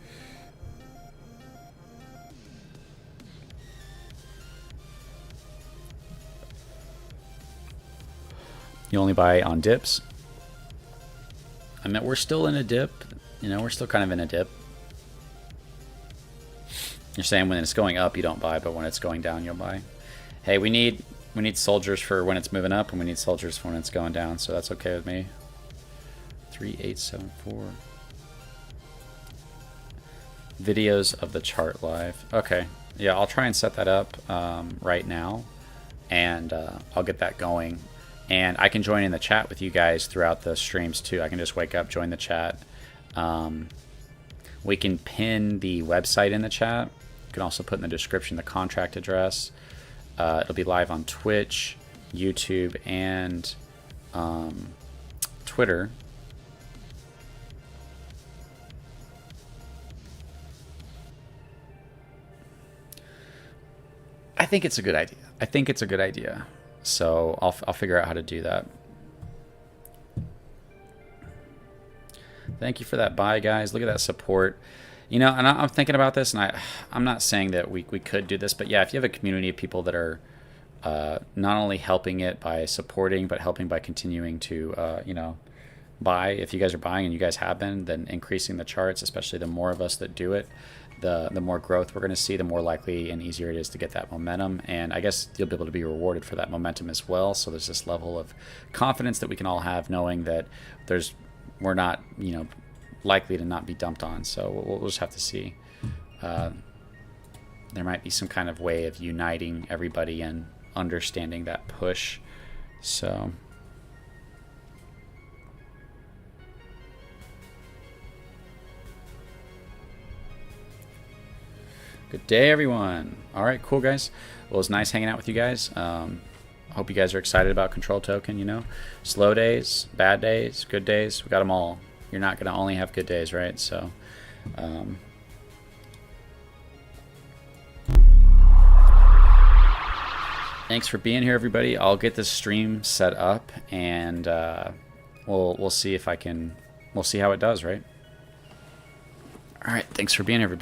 You only buy on dips. I mean, we're still in a dip. You know, we're still kind of in a dip. You're saying when it's going up, you don't buy, but when it's going down, you'll buy. Hey, we need soldiers for when it's moving up, and we need soldiers for when it's going down, so that's okay with me. 3874. Videos of the chart live. Okay, yeah, I'll try and set that up right now, and I'll get that going. And I can join in the chat with you guys throughout the streams too. I can just wake up, join the chat. We can pin the website in the chat. You can also put in the description the contract address. It'll be live on Twitch, YouTube, and Twitter. I think it's a good idea. So I'll figure out how to do that. Thank you for that buy, guys. Look at that support. You know, and I'm thinking about this, and I'm not saying that we could do this, but yeah, if you have a community of people that are not only helping it by supporting, but helping by continuing to, you know, buy. If you guys are buying, and you guys have been, then increasing the charts, especially the more of us that do it, the more growth we're going to see, the more likely and easier it is to get that momentum. And I guess you'll be able to be rewarded for that momentum as well. So there's this level of confidence that we can all have, knowing that we're not, you know, likely to not be dumped on. So we'll just have to see. There might be some kind of way of uniting everybody and understanding that push. So good day, everyone. All right, cool, guys. Well, it's nice hanging out with you guys. I hope you guys are excited about Control Token. You know, slow days, bad days, good days. We got them all. You're not going to only have good days, right? So, thanks for being here, everybody. I'll get this stream set up, and we'll see if I can. We'll see how it does, right? All right. Thanks for being here, everybody.